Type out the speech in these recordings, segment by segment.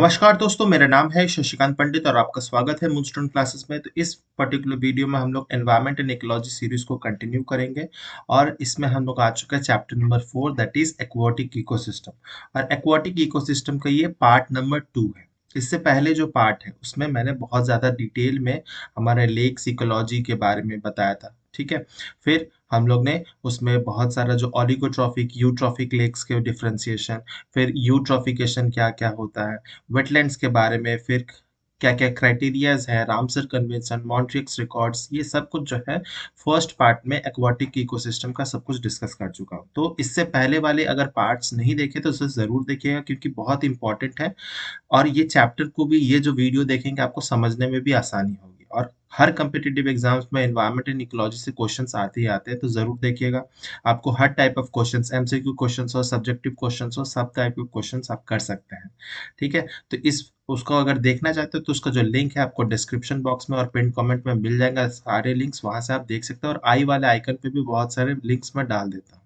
नमस्कार दोस्तों, मेरा नाम है शशिकांत पंडित और आपका स्वागत है मूनस्टोन क्लासेस में। तो इस पर्टिकुलर वीडियो में हम लोग एनवायरनमेंट एंड इकोलॉजी सीरीज को कंटिन्यू करेंगे और इसमें हम लोग आ चुका है chapter number 4 that is aquatic ecosystem. और एक्वाटिक इकोसिस्टम का ये पार्ट नंबर 2 है। इससे पहले जो पार्ट है उसमें मैंने बहुत ज़्यादा डिटेल में हमारे लेक्स इकोलॉजी के बारे में बताया था, ठीक है। फिर हम लोग ने उसमें बहुत सारा जो ऑलिगोट्रॉफिक यूट्रॉफिक लेक्स के डिफ्रेंसिएशन, फिर यूट्रॉफिकेशन क्या क्या होता है, वेटलैंड्स के बारे में, फिर क्या क्या क्राइटेरियाज है, रामसर कन्वेंशन, मॉन्ट्रिक्स रिकॉर्ड्स, ये सब कुछ जो है फर्स्ट पार्ट में एक्वाटिक इकोसिस्टम का सब कुछ डिस्कस कर चुका हूँ। तो इससे पहले वाले अगर पार्ट्स नहीं देखे तो उसे ज़रूर देखिएगा क्योंकि बहुत इंपॉर्टेंट है। और ये चैप्टर को भी, ये जो वीडियो देखेंगे आपको समझने में भी आसानी होगी। और हर कम्पिटिटिव एग्जाम्स में एनवायरनमेंट एंड इकोलॉजी से क्वेश्चंस आते ही आते हैं, तो ज़रूर देखिएगा। आपको हर type of questions, MCQ questions और सब्जेक्टिव क्वेश्चंस और सब टाइप ऑफ क्वेश्चंस आप कर सकते हैं, ठीक है। तो इस उसको अगर देखना चाहते हो तो उसका जो लिंक है आपको डिस्क्रिप्शन बॉक्स में और पिन कमेंट में मिल जाएगा, सारे लिंक्स वहां से आप देख सकते हो। और आई वाले आइकन पे भी बहुत सारे लिंक्स मैं डाल देता हूँ,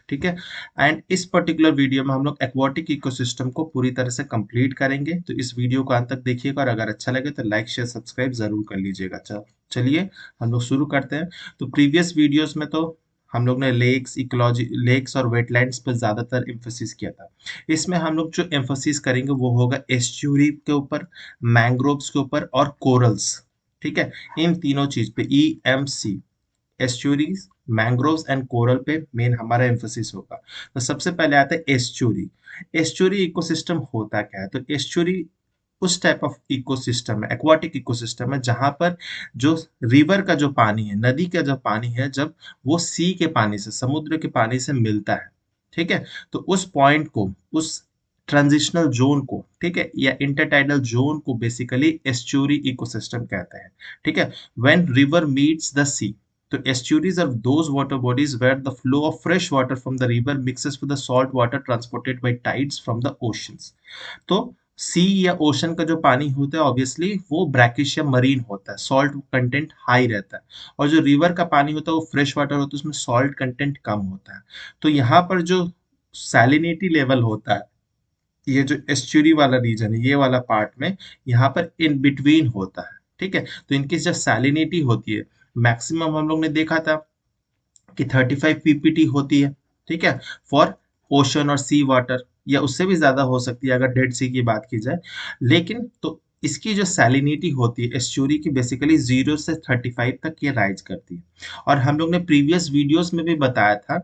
ठीक है। एंड इस पर्टिकुलर वीडियो में हम लोग एक्वाटिक इकोसिस्टम को पूरी तरह से कंप्लीट करेंगे। तो इस वीडियो को अंत तक देखिएगा और अगर अच्छा लगे तो लाइक शेयर सब्सक्राइब जरूर कर लीजिएगा। चलिए हम लोग शुरू करते हैं। तो प्रीवियस वीडियोस में तो हम लोग ने लेक्स इकोलॉजी, लेक्स और वेटलैंड्स पर ज्यादातर एम्फोसिस किया था। इसमें हम लोग जो एम्फोसिस करेंगे वो होगा एस्चुरी के ऊपर, मैंग्रोव्स के ऊपर और कोरल्स, ठीक है। इन तीनों चीज पे EMC, estuaries, mangroves and coral पे मेन हमारा एम्फोसिस होगा। तो सबसे पहले आता है एस्चुरी। एस्चुरी इकोसिस्टम होता क्या है? तो एस्चुरी उस टाइप ऑफ इकोसिस्टम है, एक्वाटिक इकोसिस्टम है, जहां पर जो रिवर का जो पानी है, नदी का जो पानी है, जब वो सी के पानी से, समुद्र के पानी से मिलता है, ठीक है, तो उस पॉइंट को, उस ट्रांजिशनल जोन को, ठीक है, या इंटरटाइडल जोन को बेसिकली एस्चुरी इकोसिस्टम कहते हैं, ठीक है। व्हेन रिवर मीट्स द सी, तो estuaries are those water bodies where the flow of fresh water from the river mixes with the salt water transported by tides from the oceans। तो सी या ocean का जो पानी होता है ऑब्वियसली वो brackish या मरीन होता है, सॉल्ट कंटेंट हाई रहता है। और जो रिवर का पानी होता है वो फ्रेश वाटर होता है, उसमें सॉल्ट कंटेंट कम होता है। तो यहाँ पर जो सैलिनिटी लेवल होता है, ये जो एस्चुरी वाला रीजन है, ये वाला पार्ट में यहाँ पर इन बिटवीन होता है, ठीक है। तो इनकी जो सैलिनिटी होती है, मैक्सिमम हम लोग ने देखा था कि 35 पीपीटी होती है, ठीक है, फॉर ओशन और सी वाटर, या उससे भी ज्यादा हो सकती है अगर डेड सी की बात की जाए। लेकिन तो इसकी जो सैलिनिटी होती है एस्चुरी की, बेसिकली 0 से 35 तक ये राइज करती है। और हम लोग ने प्रीवियस वीडियोस में भी बताया था,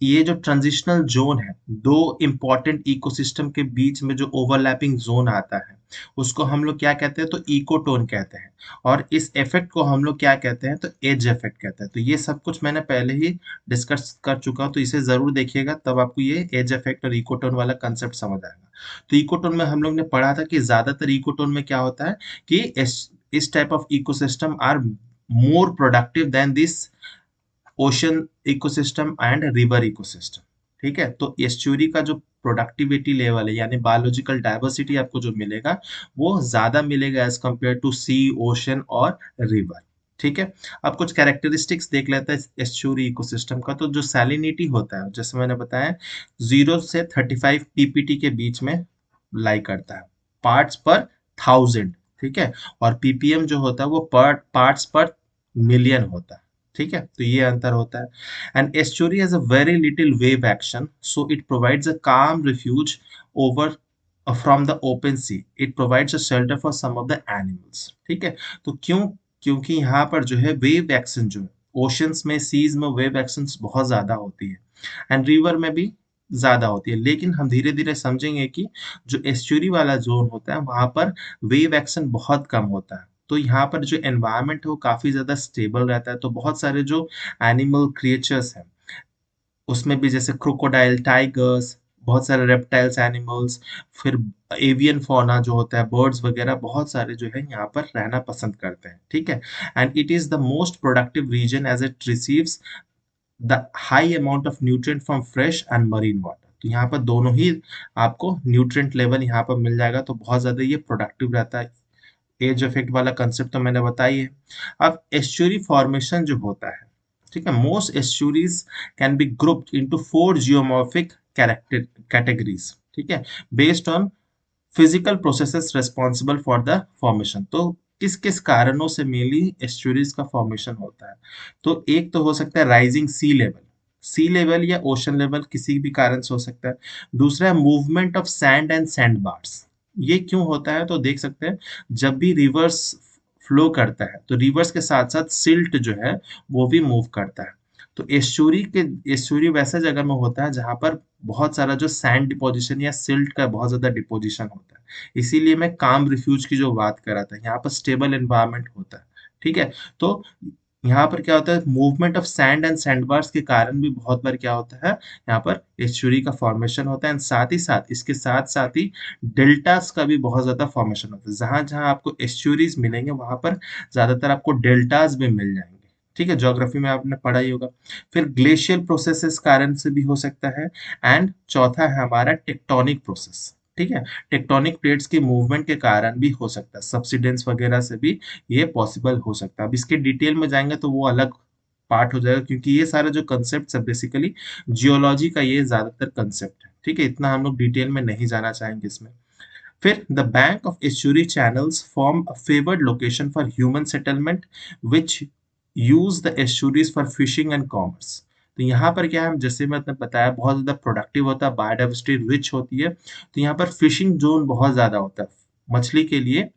ये जो ट्रांजिशनल जोन है, दो इंपॉर्टेंट इकोसिस्टम के बीच में जो ओवरलैपिंग जोन आता है, उसको हम लोग क्या कहते हैं? तो इकोटोन कहते हैं। और इस इफेक्ट को हम लोग क्या कहते हैं? तो एज इफेक्ट कहते हैं। तो ये सब कुछ मैंने पहले ही डिस्कस कर चुका हूँ, तो इसे जरूर देखिएगा, तब आपको ये एज इफेक्ट और इकोटोन वाला कंसेप्ट समझ आएगा। तो इकोटोन में हम लोग ने पढ़ा था कि ज्यादातर इकोटोन में क्या होता है कि इस type of ecosystem are more productive than this ocean ecosystem and river ecosystem, ठीक है। तो एस्चुरी का जो प्रोडक्टिविटी लेवल है, यानी बायोलॉजिकल डाइवर्सिटी आपको जो मिलेगा वो ज्यादा मिलेगा as compared to sea, ocean और रिवर, ठीक है। अब कुछ कैरेक्टरिस्टिक्स देख लेते हैं एस्चुरी इकोसिस्टम का। तो जो सैलिनिटी होता है, जैसे मैंने बताया, 0 से 35 पीपीटी के बीच में लाई करता है, पार्ट्स पर 1000, ठीक है। और पीपीएम जो होता है वो पर पार्ट्स पर मिलियन होता है, ठीक है। तो ये अंतर होता है। And estuary has a very little wave action, so it provides a calm refuge over from the open sea, it provides a shelter for some of the animals, ठीक है। तो क्यों? क्योंकि यहाँ पर जो है वेव एक्शन जो है, ओशंस में, सीज में वेव एक्शन बहुत ज्यादा होती है एंड रिवर में भी ज्यादा होती है। लेकिन हम धीरे धीरे समझेंगे कि जो एस्चुरी वाला जोन होता है वहां पर वेव एक्शन बहुत कम होता है। तो यहाँ पर जो एनवायरनमेंट है वो काफी ज्यादा स्टेबल रहता है। तो बहुत सारे जो एनिमल क्रिएचर्स हैं उसमें भी, जैसे क्रोकोडाइल, टाइगर्स, बहुत सारे रेप्टाइल्स एनिमल्स, फिर एवियन फौना जो होता है, बर्ड्स वगैरह, बहुत सारे जो है यहाँ पर रहना पसंद करते हैं, ठीक है। And it is the most productive region as it receives the high amount of nutrient from fresh and marine water. तो यहाँ पर दोनों ही आपको न्यूट्रिएंट लेवल यहाँ पर मिल जाएगा, तो बहुत ज्यादा ये प्रोडक्टिव रहता है। एज इफेक्ट वाला कंसेप्ट तो मैंने बताई है। अब एस्चुरी फॉर्मेशन जो होता है, ठीक है, most estuaries can be grouped into 4 geomorphic character categories, ठीक है, based on physical processes responsible for the formation. तो किस किस कारणों से मेनली एस्चुरीज का फॉर्मेशन होता है? तो एक तो हो सकता है राइजिंग सी लेवल या ओशन लेवल किसी भी कारण से हो सकता है। दूसरा है movement of sand and sand bars. ये क्यों होता है? तो देख सकते हैं जब भी रिवर्स फ्लो करता है तो रिवर्स के साथ साथ सिल्ट जो है वो भी मूव करता है। तो एस्चुरी वैसे जगह में होता है जहां पर बहुत सारा जो सैंड डिपोजिशन या सिल्ट का बहुत ज्यादा डिपोजिशन होता है। इसीलिए मैं काम रिफ्यूज की जो बात कर रहा था, यहाँ पर स्टेबल एनवायरनमेंट होता है। ठीक है। तो यहाँ पर क्या होता है, movement of sand and sandbars के कारण भी बहुत बार क्या होता है, यहाँ पर एस्चुरी का फॉर्मेशन होता है। एंड साथ ही साथ इसके साथ साथ ही डेल्टास का भी बहुत ज्यादा फॉर्मेशन होता है। जहां जहां आपको एस्चुरीज मिलेंगे वहां पर ज्यादातर आपको डेल्टास भी मिल जाएंगे। ठीक है, ज्योग्राफी में आपने पढ़ा ही होगा। फिर ग्लेशियल प्रोसेसेस कारण से भी हो सकता है। एंड चौथा है हमारा टेक्टोनिक प्रोसेस। ठीक है, टेक्टोनिक प्लेट्स के मूवमेंट के कारण भी हो सकता है, सब्सिडेंस वगैरह से भी ये पॉसिबल हो सकता है। अब इसके डिटेल में जाएंगे तो वो अलग पार्ट हो जाएगा, क्योंकि ये सारा जो कंसेप्ट है बेसिकली जियोलॉजी का ये ज्यादातर कंसेप्ट है। ठीक है, इतना हम लोग डिटेल में नहीं जाना चाहेंगे इसमें। फिर the bank of estuary channels form a favored location for human settlement which use the estuaries for fishing and commerce। तो यहाँ पर क्या है, जैसे मैंने बताया बहुत ज्यादा प्रोडक्टिव होता है, बायोडाइवर्सिटी रिच होती है, तो यहाँ पर फिशिंग जोन बहुत ज्यादा होता है मछली के लिए,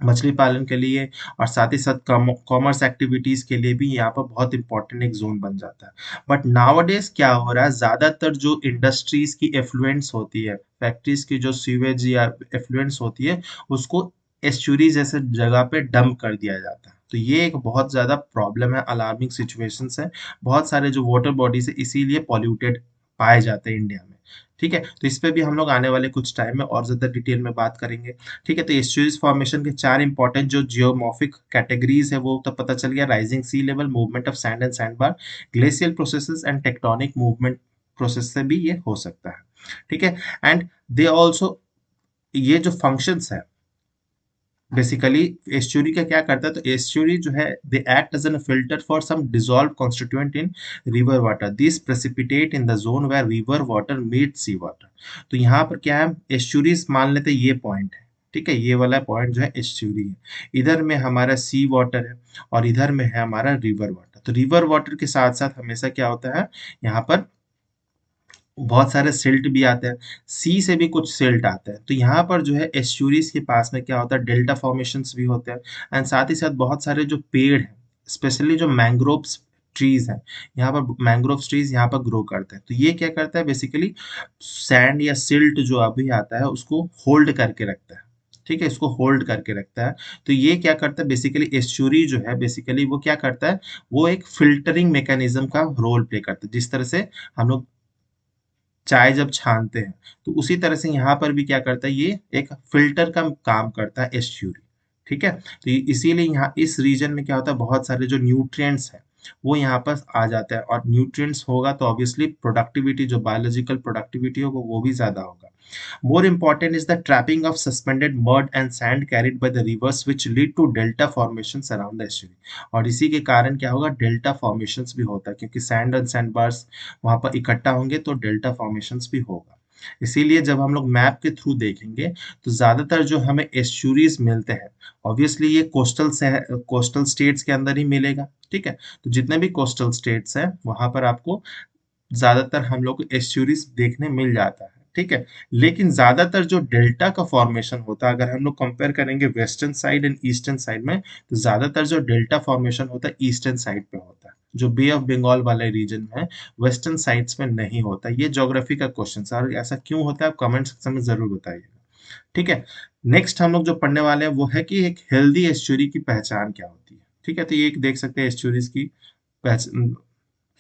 मछली पालन के लिए, और साथ ही साथ कॉमर्स एक्टिविटीज के लिए भी यहाँ पर बहुत इंपॉर्टेंट एक जोन बन जाता है। बट नाउअडेज क्या हो रहा है, ज्यादातर जो इंडस्ट्रीज की एफ्लुएंस होती है, फैक्ट्रीज की जो सीवेज या एफ्लुएंस होती है, उसको एस्चुरी जैसे जगह पे डंप कर दिया जाता है। तो ये एक बहुत ज्यादा प्रॉब्लम है, अलार्मिंग सिचुएशंस है। बहुत सारे जो वाटर बॉडीज है इसीलिए पॉल्यूटेड पाए जाते हैं इंडिया में। ठीक है, तो इस पे भी हम लोग आने वाले कुछ टाइम में और ज्यादा डिटेल में बात करेंगे। ठीक है, तो एस्चुरीज फॉर्मेशन के चार इंपॉर्टेंट जो जियोमॉर्फिक कैटेगरीज है वो तो पता चल गया, rising sea level, movement of sand and sand bar, glacial processes and tectonic movement process से भी ये हो सकता है। ठीक है, एंड दे ऑल्सो, ये जो फंक्शंस है बेसिकली एस्चुरी का क्या करता है, तो एस्चुरी जो है they act as an filter for some dissolve constituent in river water, this precipitate in the zone where river water meet sea water. तो यहाँ पर क्या है, एस्चुरीज मान लेते हैं ये पॉइंट है। ठीक है, ये वाला पॉइंट जो है एस्चुरी है, इधर में हमारा सी वाटर है और इधर में है हमारा रिवर वाटर। तो रिवर वाटर के साथ साथ हमेशा क्या होता है, यहाँ पर बहुत सारे सिल्ट भी आते हैं, सी से भी कुछ सिल्ट आते हैं। तो यहाँ पर जो है एस्चुरीज के पास में क्या होता है, डेल्टा फॉर्मेशंस भी होते हैं। एंड साथ ही साथ बहुत सारे जो पेड़ हैं, स्पेशली जो मैंग्रोव्स ट्रीज हैं, यहाँ पर मैंग्रोव ट्रीज यहाँ पर ग्रो करते हैं। तो ये क्या करता है, बेसिकली सैंड या सिल्ट जो अभी आता है उसको होल्ड करके रखता है। ठीक है, इसको होल्ड करके रखता है। तो ये क्या करता है, बेसिकली एस्चुरी जो है बेसिकली वो क्या करता है, वो एक फिल्टरिंग मैकेनिज्म का रोल प्ले करता है। जिस तरह से हम लोग चाय जब छानते हैं, तो उसी तरह से यहाँ पर भी क्या करता है, ये एक फिल्टर का काम करता है एस्च्यूरी। ठीक है, तो इसीलिए यहाँ इस रीजन में क्या होता है, बहुत सारे जो न्यूट्रिएंट्स हैं वो यहाँ पर आ जाते हैं, और न्यूट्रिएंट्स होगा तो ऑब्वियसली प्रोडक्टिविटी, जो बायोलॉजिकल प्रोडक्टिविटी होगा वो भी ज्यादा होगा। More important is the trapping of suspended mud and sand carried by the rivers which lead to delta formations around the estuary। और इसी के कारण क्या होगा, डेल्टा फॉर्मेशंस भी होता है, क्योंकि सैंड एंड सैंड बार्स वहां पर इकट्ठा होंगे तो डेल्टा फॉर्मेशंस भी होगा। इसीलिए जब हम लोग मैप के थ्रू देखेंगे तो ज्यादातर जो हमें एस्चुरीज मिलते हैं, ऑब्वियसली ये कोस्टल स्टेट्स के अंदर ही मिलेगा। ठीक है, तो जितने भी कोस्टल स्टेट्स हैं वहां पर आपको ज्यादातर हम लोग को एस्चुरीज देखने मिल जाता है। ठीक है, लेकिन ज्यादातर जो डेल्टा का फॉर्मेशन होता है, अगर हम लोग कंपेयर करेंगे western side and eastern side में, तो ज्यादातर जो डेल्टा फॉर्मेशन होता है ईस्टर्न साइड पे होता है, जो बे ऑफ बंगाल वाले रीजन में है, वेस्टर्न साइड्स में नहीं होता। ये ज्योग्राफी का क्वेश्चन है, और ऐसा क्यों होता है आप कमेंट सेक्शन में जरूर बताइएगा। ठीक है, नेक्स्ट हम लोग जो पढ़ने वाले हैं वो है कि एक हेल्दी एस्चुरी की पहचान क्या होती है। ठीक है, तो ये एक देख सकते हैं एस्चुरीज की पहचान,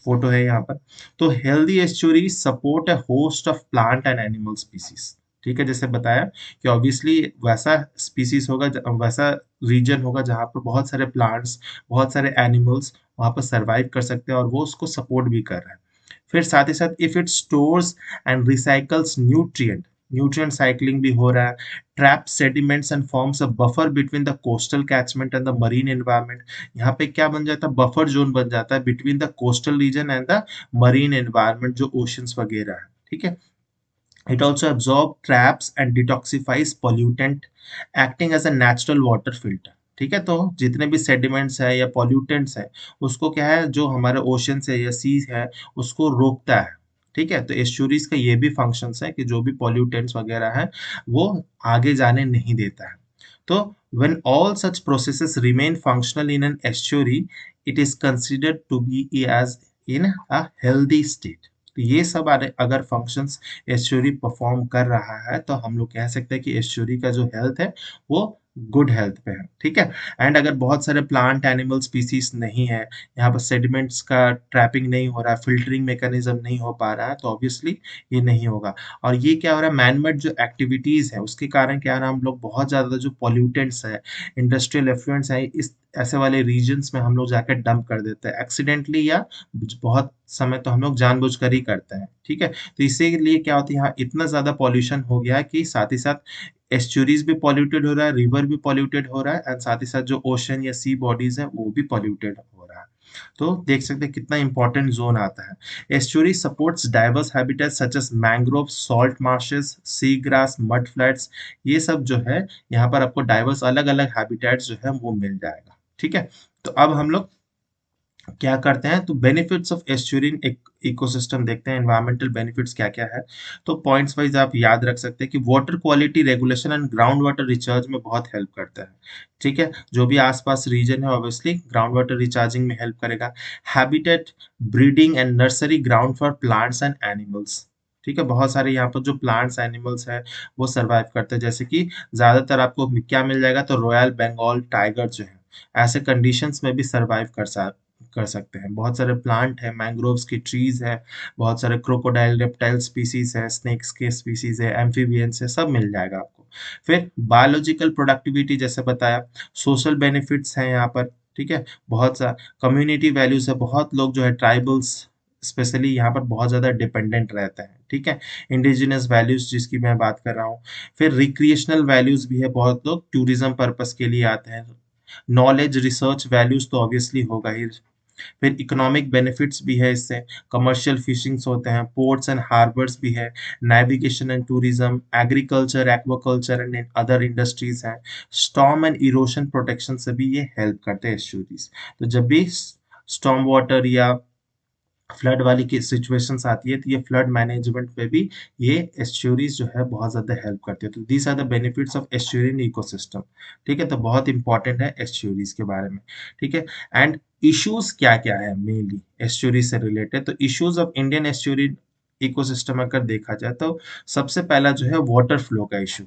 फोटो है यहाँ पर। तो healthy estuary support a host of plant and animal species. ठीक है, जैसे बताया कि ऑब्वियसली वैसा स्पीसीज होगा, वैसा रीजन होगा जहाँ पर बहुत सारे प्लांट्स, बहुत सारे एनिमल्स वहां पर सरवाइव कर सकते हैं और वो उसको सपोर्ट भी कर रहे हैं। फिर साथ ही साथ if it stores and recycles nutrient, nutrient cycling भी हो रहा है, trap sediments and forms a buffer between the coastal catchment and the marine environment. यहाँ पे क्या बन जाता है, बफर जोन बन जाता है between the coastal region and the marine environment, जो ओशंस वगैरह है। ठीक है, It also absorbs, traps and detoxifies pollutant, acting as a natural water filter. ठीक है, तो जितने भी सेडिमेंट्स है या पॉल्यूटेंट्स है, उसको क्या है, जो हमारे ओशन से या सी है, उसको रोकता है। ठीक है, तो एस्चुरीज का ये भी फंक्शंस है कि जो भी पॉल्यूटेंट्स वगैरह है, वो आगे जाने नहीं देता है। तो when all such processes remain functional in an estuary, it is considered to be as in a healthy state. तो ये सब अगर फंक्शंस एस्चुरी परफॉर्म कर रहा है, तो हम लोग कह सकते हैं कि एस्चुरी का जो हेल्थ है वो गुड हेल्थ पे है। ठीक है, एंड अगर बहुत सारे प्लांट एनिमल स्पीसीज नहीं है, यहाँ पर सेडिमेंट्स का ट्रैपिंग नहीं हो रहा है, फिल्टरिंग मैकेनिज्म नहीं हो पा रहा है, तो ऑब्वियसली ये नहीं होगा। और ये क्या हो रहा है, मैनमेड जो एक्टिविटीज है उसके कारण क्या है, हम लोग बहुत ज्यादा जो पॉल्यूटेंट्स है, इंडस्ट्रियल एफ्लुएंट्स है, इस ऐसे वाले रीजन्स में हम लोग जाकर डंप कर देते हैं एक्सीडेंटली, या बहुत समय तो हम लोग जानबूझकर ही करते हैं। ठीक है, तो इसीलिए क्या होता है, यहाँ इतना ज्यादा पॉल्यूशन हो गया है कि साथ ही साथ एस्चुरीज भी पॉल्यूटेड हो रहा है, रिवर भी पॉल्यूटेड हो रहा है, एंड साथ ही साथ जो ओशन या सी बॉडीज है वो भी पॉल्यूटेड हो रहा है। तो देख सकते हैं कितना इंपॉर्टेंट जोन आता है। Estuary supports diverse habitats such as mangrove, salt marshes, sea grass, mud flats. ये सब जो है, यहाँ पर आपको डाइवर्स अलग अलग हैबिटेट्स जो है वो मिल जाएगा। ठीक है, तो अब हम लोग क्या करते हैं, तो बेनिफिट्स ऑफ एस्चुरिन इकोसिस्टम देखते हैं, एनवायरमेंटल बेनिफिट्स क्या क्या है। तो पॉइंट्स वाइज आप याद रख सकते हैं कि water quality regulation and ground water recharge में बहुत हेल्प करता है। ठीक है, जो भी आसपास रीजन है ऑब्वियसली ग्राउंड वाटर रिचार्जिंग में हेल्प करेगा। Habitat breeding and nursery ground for plants and animals. ठीक है, बहुत सारे यहाँ पर जो प्लांट्स एनिमल्स है वो सर्वाइव करते हैं, जैसे कि ज्यादातर आपको क्या मिल जाएगा, तो रॉयल बंगाल टाइगर जो है ऐसे कंडीशंस में भी सर्वाइव कर सकते हैं। बहुत सारे प्लांट है, मैंग्रोव्स की ट्रीज है, बहुत सारे क्रोकोडाइल रेप्टाइल स्पीसीज है, स्नेक्स के स्पीसीज है, एम्फीबियंस है, सब मिल जाएगा आपको। फिर बायोलॉजिकल प्रोडक्टिविटी जैसे बताया, सोशल बेनिफिट्स हैं यहाँ पर। ठीक है, बहुत सा कम्युनिटी वैल्यूज है, बहुत लोग जो है ट्राइबल्स स्पेशली यहाँ पर बहुत ज्यादा डिपेंडेंट रहते हैं। ठीक है, इंडिजिनस वैल्यूज जिसकी मैं बात कर रहा हूँ। फिर रिक्रिएशनल वैल्यूज भी है, बहुत लोग टूरिज्म पर्पस के लिए आते हैं। नॉलेज रिसर्च वैल्यूज तो ऑब्वियसली होगा ही। फिर इकोनॉमिक बेनिफिट्स भी है इससे, कमर्शियल फिशिंग्स होते हैं, पोर्ट्स एंड हार्बर्स भी है, navigation and tourism, agriculture, aquaculture and other industries हैं। स्टॉर्म एंड इरोशन प्रोटेक्शन से भी ये हेल्प करते हैं एस्चुरीज। तो जब भी स्टॉर्म वाटर या फ्लड वाली की सिचुएशंस आती है, तो ये फ्लड मैनेजमेंट में भी ये एस्चुरीज जो है बहुत ज्यादा हेल्प करती है। तो these are the benefits of estuarine ecosystem. ठीक है, तो बहुत इंपॉर्टेंट है एस्चुरीज के बारे में। ठीक है, एंड इश्यूज क्या क्या है मेनली एस्चुरीज से रिलेटेड, तो issues of Indian estuarine ecosystem अगर देखा जाए, तो सबसे पहला जो है वाटर फ्लो का इशू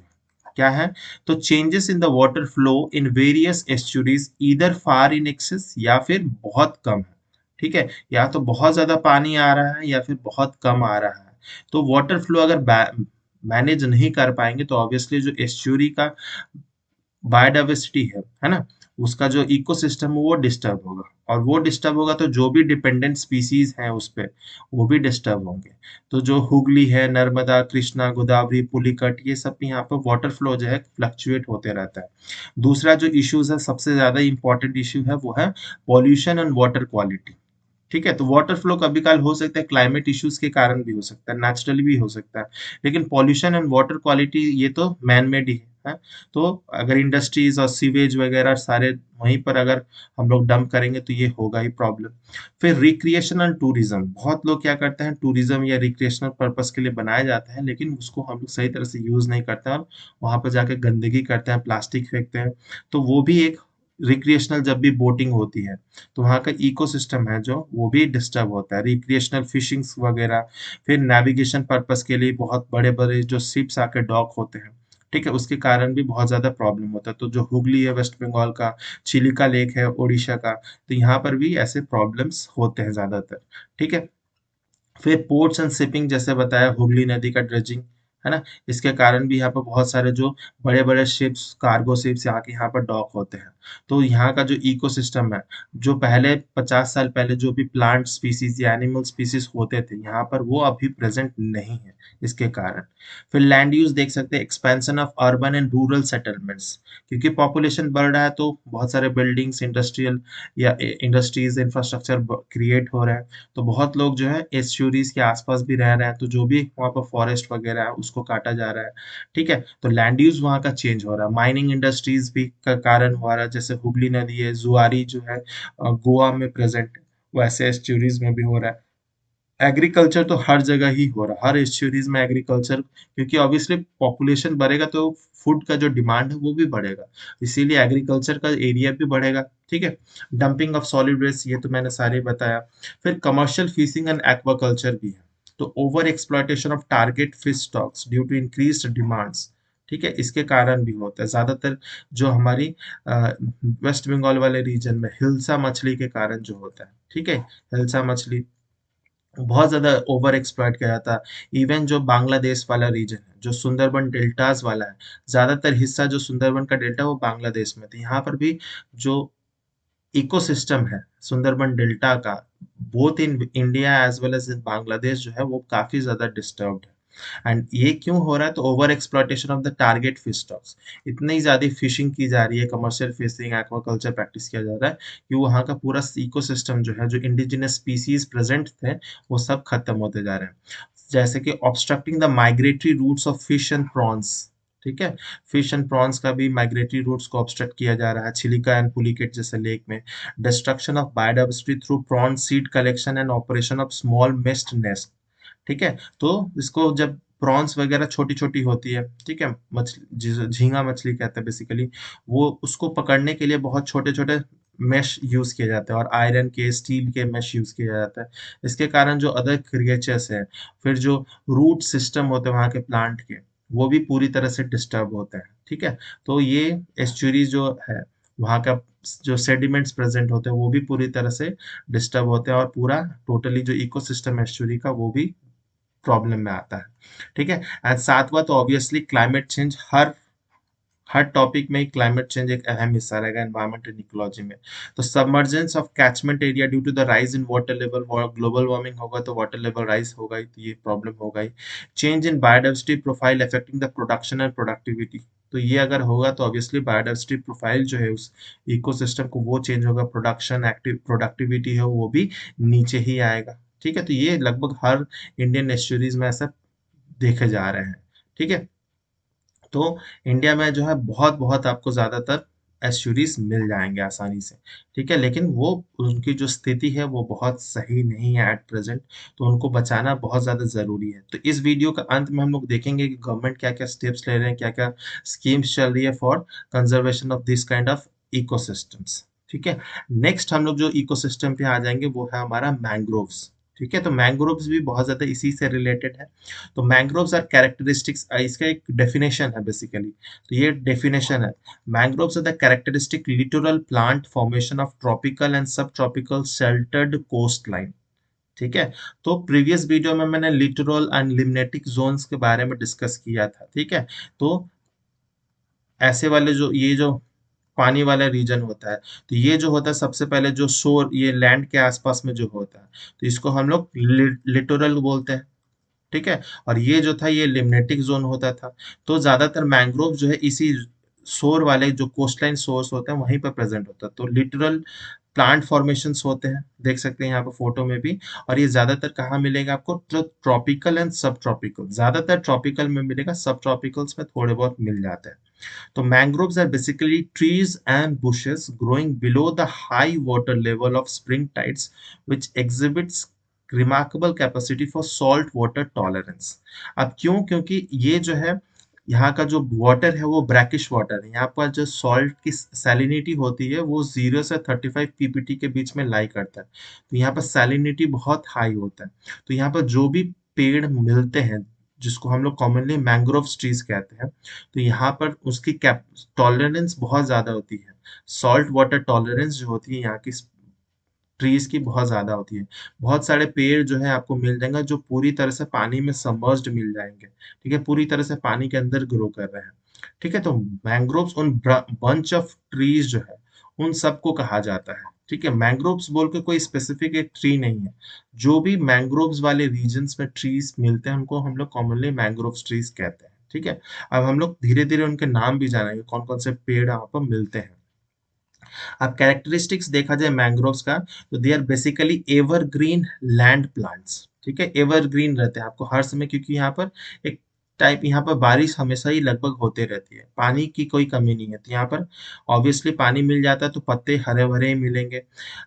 क्या है, तो changes in the water flow in various estuaries either far in excess या फिर बहुत कम है। ठीक है, या तो बहुत ज्यादा पानी आ रहा है या फिर बहुत कम आ रहा है। तो वाटर फ्लो अगर मैनेज नहीं कर पाएंगे, तो ऑब्वियसली जो एस्चुरी का बायोडाइवर्सिटी है ना, उसका जो इकोसिस्टम है वो डिस्टर्ब होगा, और वो डिस्टर्ब होगा तो जो भी डिपेंडेंट स्पीसीज हैं उस पे, वो भी डिस्टर्ब होंगे। तो जो हुगली है, नर्मदा, कृष्णा, गोदावरी, पुलिकट, ये सब यहाँ पर वाटर फ्लो जो है फ्लक्चुएट होते रहता है। दूसरा जो इश्यूज है, सबसे ज्यादा इंपॉर्टेंट इश्यू है, वो है पॉल्यूशन एंड वाटर क्वालिटी। ठीक है, तो वाटर फ्लो कभी काल हो सकता है क्लाइमेट इश्यूज के कारण भी हो सकता है, नेचुरली भी हो सकता है, लेकिन पॉल्यूशन एंड वाटर क्वालिटी ये तो मैन मेड ही है। तो अगर इंडस्ट्रीज और सीवेज वगैरह सारे वहीं पर अगर हम लोग डंप करेंगे, तो ये होगा ही प्रॉब्लम। फिर रिक्रिएशन एंड टूरिज्म, बहुत लोग क्या करते हैं, टूरिज्म या रिक्रिएशनल पर्पस के लिए बनाए जाते हैं, लेकिन उसको हम लोग सही तरह से यूज नहीं करते हैं, और वहां पर जाके गंदगी करते हैं, प्लास्टिक फेंकते हैं। तो वो भी एक रिक्रिएशनल जब भी बोटिंग होती है, तो वहाँ का इकोसिस्टम है जो वो भी डिस्टर्ब होता है, रिक्रिएशनल फिशिंग्स वगैरह। फिर नेविगेशन पर्पस के लिए बहुत बड़े बड़े जो शिप्स आके डॉक होते हैं, ठीक है, उसके कारण भी बहुत ज्यादा प्रॉब्लम होता है। तो जो हुगली है वेस्ट बंगाल का, चिलिका लेक है उड़ीसा का, तो यहाँ पर भी ऐसे प्रॉब्लम्स होते हैं ज्यादातर। ठीक है, फिर पोर्ट्स एंड शिपिंग जैसे बताया, हुगली नदी का ड्रेजिंग है ना, इसके कारण भी यहाँ पर बहुत सारे जो बड़े बड़े शिप्स, कार्गो शिप्स यहाँ पर डॉक होते हैं। तो यहाँ का जो इकोसिस्टम है, जो पहले 50 साल पहले जो भी प्लांट स्पीसीज या एनिमल स्पीसीज होते थे यहाँ पर, वो अभी प्रेजेंट नहीं है इसके कारण। फिर लैंड यूज देख सकते हैं, expansion of urban and rural settlements, क्योंकि पॉपुलेशन बढ़ रहा है, तो बहुत सारे बिल्डिंग्स, इंडस्ट्रियल या इंडस्ट्रीज, इंफ्रास्ट्रक्चर क्रिएट हो रहे हैं। तो बहुत लोग जो है एस्चुरीज के आसपास भी रह रहे हैं, तो जो भी वहाँ पर फॉरेस्ट वगैरह है उसको काटा जा रहा है, ठीक है? तो लैंड यूज़ वहाँ का चेंज हो रहा है, माइनिंग इंडस्ट्रीज़ भी का कारण हो रहा है, जैसे हुगली नदी है, जुआरी जो है गोवा में प्रेज़ेंट है, वैसे एस्चुरीज़ में भी हो रहा है। एग्रीकल्चर तो हर जगह ही हो रहा है, हर एस्चुरीज में एग्रीकल्चर, क्योंकि ऑब्वियसली पॉपुलेशन बढ़ेगा तो फूड का जो डिमांड है वो भी बढ़ेगा, इसीलिए एग्रीकल्चर का एरिया भी बढ़ेगा, ठीक है। डंपिंग ऑफ सॉलिड वेस्ट, ये तो मैंने सारे बताया। फिर कमर्शियल फिशिंग एंड एक्वाकल्चर भी है, तो over exploitation of target fish stocks due to increased demands, ठीक है, इसके कारण भी होता है ज्यादातर। जो हमारी वेस्ट बंगाल वाले रीजन में हिल्सा मछली के कारण जो होता है, ठीक है, हिल्सा मछली बहुत ज़्यादा ओवर एक्सप्लॉइट किया जाता है। इवन जो बांग्लादेश वाला रीजन है, जो सुंदरबन डेल्टास वाला है, ज़्यादातर हिस्सा जो सुंदरबन का डेल्टा है वो बांग्लादेश में, तो यहाँ पर भी जो इकोसिस्टम है सुंदरबन डेल्टा का, both in India as well as in Bangladesh जो है वो काफ़ी ज़्यादा डिस्टर्ब्ड है। एंड ये क्यों हो रहा है? तो over exploitation of the target fish stocks, इतनी ज़्यादा फिशिंग की जा रही है, कमर्शियल फिशिंग एक्वाकल्चर प्रैक्टिस किया जा रहा है कि वहाँ का पूरा इकोसिस्टम जो है, जो इंडिजिनस स्पीसीज प्रेजेंट थे, वो सब खत्म होते जा रहे हैं। जैसे कि obstructing the migratory routes of fish and prawns, ठीक है, फिश एंड प्रॉन्स का भी माइग्रेटरी रूट्स को ऑब्स्ट्रक्ट किया जा रहा है, चिलिका एंड पुलिकेट जैसे लेक में। Destruction of biodiversity through prawn seed collection and operation of small mesh नेस्ट, ठीक है। तो इसको जब प्रॉन्स वगैरह छोटी-छोटी होती है, ठीक है? मछली जिसे झींगा मछली कहते हैं बेसिकली, वो उसको पकड़ने के लिए बहुत छोटे-छोटे मेश यूज़ किए जाते हैं और आयरन के, स्टील के मेश यूज़ किया जाता है। इसके कारण जो अदर क्रिएचर्स हैं, फिर जो रूट सिस्टम होते हैं वहाँ के प्लांट के, वो भी पूरी तरह से डिस्टर्ब होते हैं, ठीक है? तो ये एस्चुरी जो है, वहाँ का जो सेडिमेंट्स प्रेज़ेंट होते हैं, वो भी पूरी तरह से डिस्टर्ब होते हैं और पूरा टोटली जो इकोसिस्टम है एस्चुरी का, वो भी प्रॉब्लम में आता है, ठीक है। एंड सातवां तो ऑब्वियसली क्लाइमेट चेंज, हर टॉपिक में क्लाइमेट चेंज एक अहम हिस्सा रहेगा एनवायरमेंट एंड इकोलॉजी में। तो submergence of catchment area due to the rise in water level, global warming होगा तो वाटर लेवल राइज होगा ही, तो ये प्रॉब्लम होगा ही। Change in biodiversity profile affecting the production and productivity, तो ये अगर होगा तो ऑब्वियसली बायोडाइवर्सिटी प्रोफाइल जो है उस इकोसिस्टम को वो चेंज होगा, प्रोडक्शन एक्टिव प्रोडक्टिविटी है वो भी नीचे ही आएगा, ठीक है। तो ये लगभग हर इंडियन एस्चुरीज में ऐसा देखे जा रहे हैं, ठीक है। तो इंडिया में जो है बहुत-बहुत आपको ज़्यादातर एस्चुरीज मिल जाएँगे आसानी से, ठीक है? लेकिन वो उनकी जो स्थिति है वो बहुत सही नहीं है एट प्रेज़ेंट, तो उनको बचाना बहुत ज़्यादा ज़रूरी है। तो इस वीडियो के अंत में हम लोग देखेंगे कि गवर्नमेंट क्या-क्या स्टेप्स ले रहे हैं, क्या-क्या स्कीम्स चल रही है for conservation of this kind of ecosystems, ठीक है? नेक्स्ट हम लोग जो इकोसिस्टम पे आ जाएँगे वो है हमारा मैंग्रोव्स, ठीक है? तो मैंग्रोव्स भी बहुत ज़्यादा इसी से रिलेटेड है। तो मैंग्रोव्स आर कैरेक्टरिस्टिक्स, इसका एक डेफिनेशन है बेसिकली, तो ये डेफिनेशन है, mangroves are the characteristic littoral plant formation of tropical and sub tropical sheltered coast line, ठीक है। तो प्रीवियस वीडियो में मैंने लिटोरल एंड लिम्नेटिक जोन्स के बारे में डिस्कस किया था, ठीक है। तो ऐसे वाले जो ये जो पानी वाला रीजन होता है, तो ये जो होता है सबसे पहले जो शोर, ये लैंड के आसपास में जो होता है, तो इसको हम लोग लिटोरल बोलते हैं, ठीक है। और ये जो था ये लिम्नेटिक जोन होता था। तो ज्यादातर मैंग्रोव जो है इसी शोर वाले जो कोस्टलाइन सोर्स होते हैं वहीं पर प्रेजेंट होता है। तो लिटरल प्लांट फॉर्मेशंस होते हैं, देख सकते हैं यहाँ पर फोटो में भी। और ये ज्यादातर कहाँ मिलेगा आपको? तो ट्रॉपिकल एंड सब ट्रॉपिकल, ज्यादातर ट्रॉपिकल में मिलेगा, सब ट्रॉपिकल्स में थोड़े बहुत मिल जाते हैं। तो mangroves are basically trees and bushes growing below the high water level of spring tides, which exhibits remarkable capacity for salt water tolerance। अब क्यों? क्योंकि ये जो है यहाँ का जो वाटर है वो ब्रैकिश वाटर है। यहाँ पर जो सॉल्ट की सैलिनिटी होती है वो 0 से 35 पीपीटी के बीच में लाई करता है। तो यहाँ पर सैलिनिटी बहुत हाई होता है। तो यहाँ पर जो भी पेड़ मिलते हैं, जिसको हम लोग कॉमनली मैंग्रोव ट्रीज कहते हैं, तो यहाँ पर उसकी कैप टॉलरेंस बहुत ज़्यादा होती है। सॉल्ट वाटर टॉलरेंस जो होती है यहाँ की ट्रीज की बहुत ज़्यादा होती है। बहुत सारे पेड़ जो है आपको मिल जाएंगे जो पूरी तरह से पानी में सबमर्ज्ड मिल जाएँगे, ठीक है? पूरी तरह से पानी के अंदर ग्रो कर रहे हैं, ठीक है? तो मैंग्रोव्स उन बंच ऑफ ट्रीज जो है, उन सबको कहा जाता है, ठीक है? मैंग्रोव्स बोल के कोई स्पेसिफिक एक ट्री नहीं है। जो भी मैंग्रोव्स वाले रीजन्स में ट्रीज मिलते हैं उनको हम लोग कॉमनली मैंग्रोव ट्रीज कहते हैं, ठीक है? अब हम लोग धीरे-धीरे उनके नाम भी जानेंगे, कौन-कौन से पेड़ यहाँ पर मिलते हैं। अब कैरेक्टरिस्टिक्स देखा जाए मैंग्रोव्स का, तो they are basically evergreen land plants, ठीक है। एवरग्रीन रहते हैं आपको हर समय, क्योंकि यहाँ पर एक टाइप यहाँ पर बारिश हमेशा ही लगभग होते रहती है, पानी की कोई कमी नहीं है, तो यहाँ पर ऑब्वियसली पानी मिल जाता है तो पत्ते हरे भरे ही मिलेंगे।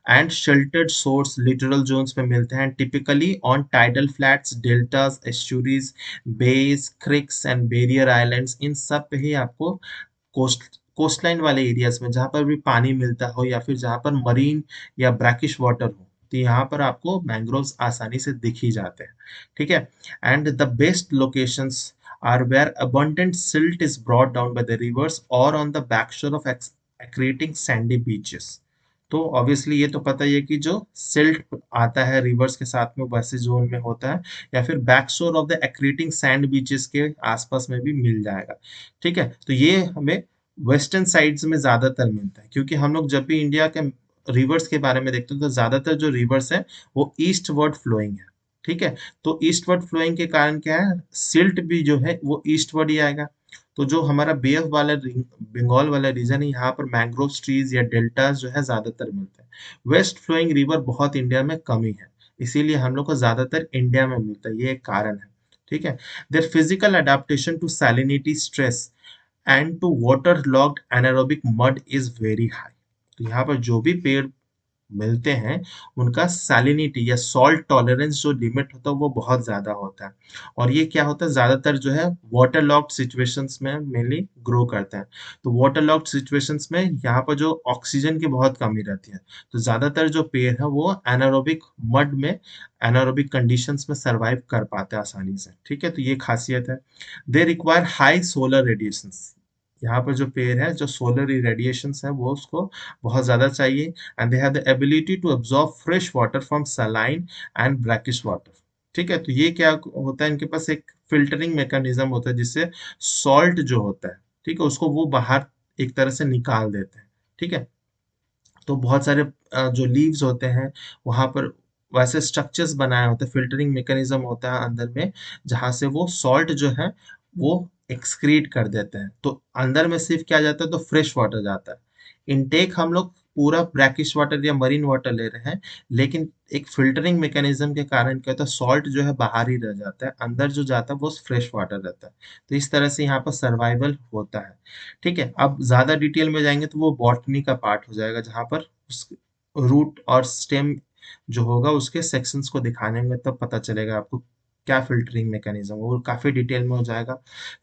And sheltered source littoral zones में मिलते हैं typically on tidal flats, deltas, estuaries, bays, creeks and barrier islands, इन सब पे ही आपको कोस्टलाइन वाले एरियाज में जहाँ पर भी पानी मिलता हो या फिर जहाँ पर मरीन या ब्रैकिश वाटर हो, तो यहाँ पर आपको मैंग्रोव्स आसानी से दिख ही जाते हैं। ठीक है, and the best locations are where abundant silt is brought down by the rivers or on the backshore of accreting sandy beaches। तो ऑब्वियसली ये तो पता ही है कि जो सिल्ट आता है रिवर्स के साथ में वैसे जोन में होता है, या फिर बैकशोर ऑफ द एक्रीटिंग सैंड बीचेस के आसपास में भी मिल जाएगा। ठीक है, तो ये हमें वेस्टर्न साइड्स में ज्यादातर मिलता है, क्योंकि हम लोग जब भी इंडिया के रिवर्स के बारे में देखते हैं तो ज्यादातर जो रिवर्स है वो ईस्ट वर्ड फ्लोइंग है। ठीक है, तो ईस्टवर्ड फ्लोइंग के कारण क्या है, सिल्ट भी जो है वो ईस्टवर्ड ही आएगा। तो जो हमारा बे ऑफ वाला बंगाल वाला रीजन है, यहाँ पर मैंग्रोव ट्रीज या डेल्टास जो है ज्यादातर मिलते हैं। वेस्ट फ्लोइंग रिवर बहुत इंडिया में कम ही है, इसीलिए हम लोग को ज्यादातर इंडिया में मिलता है, ये एक कारण है। ठीक है, their physical adaptation to salinity stress and to water logged anaerobic mud is very high. तो यहाँ पर जो भी पेड़ मिलते हैं उनका सैलिनिटी या सॉल्ट टॉलरेंस जो लिमिट होता है वो बहुत ज्यादा होता है, और ये क्या होता है ज्यादातर जो है वाटर लॉक्ड सिचुएशंस में मेनली ग्रो करते हैं। तो वाटर लॉक्ड सिचुएशंस में यहाँ पर जो ऑक्सीजन की बहुत कमी रहती है, तो ज्यादातर जो पेड़ है वो एनारोबिक मड में, एनारोबिक कंडीशंस में सरवाइव कर पाते हैं आसानी से। ठीक है, तो ये खासियत है। They require high solar radiations, यहाँ पर जो पेड़ है जो सोलर रेडिएशंस है वो उसको बहुत ज्यादा चाहिए। And they have the ability to absorb fresh water from saline and brackish water. ठीक है, तो ये क्या होता है, इनके पास एक फिल्टरिंग मैकेनिज्म होता है जिससे सॉल्ट जो होता है, ठीक है, उसको वो बाहर एक तरह से निकाल देते हैं। ठीक है, तो बहुत सारे जो लीव्स होते हैं वहां पर वैसे स्ट्रक्चर्स बनाए होते हैं, फिल्टरिंग मैकेनिज्म होता है अंदर में, जहां से वो सॉल्ट जो है वो एक्सक्रीट कर देते हैं, तो अंदर में सिर्फ क्या जाता है, तो फ्रेश वाटर जाता है। इनटेक हम लोग पूरा ब्रैकिश वाटर या मरीन वाटर ले रहे हैं, लेकिन एक फिल्टरिंग मैकेनिज्म के कारण क्या होता है, सॉल्ट जो है बाहर ही रह जाता है, अंदर जो जाता है वो फ्रेश वाटर रहता है। तो इस तरह से यहाँ पर सर्वाइवल होता है। ठीक है, अब ज्यादा डिटेल में जाएंगे तो वो बॉटनी का पार्ट हो जाएगा, जहां पर रूट और स्टेम जो होगा उसके सेक्शंस को दिखाने में तब पता चलेगा आपको क्या फिल्टरिंग मैकेनिज्म, वो काफी डिटेल में हो जाएगा।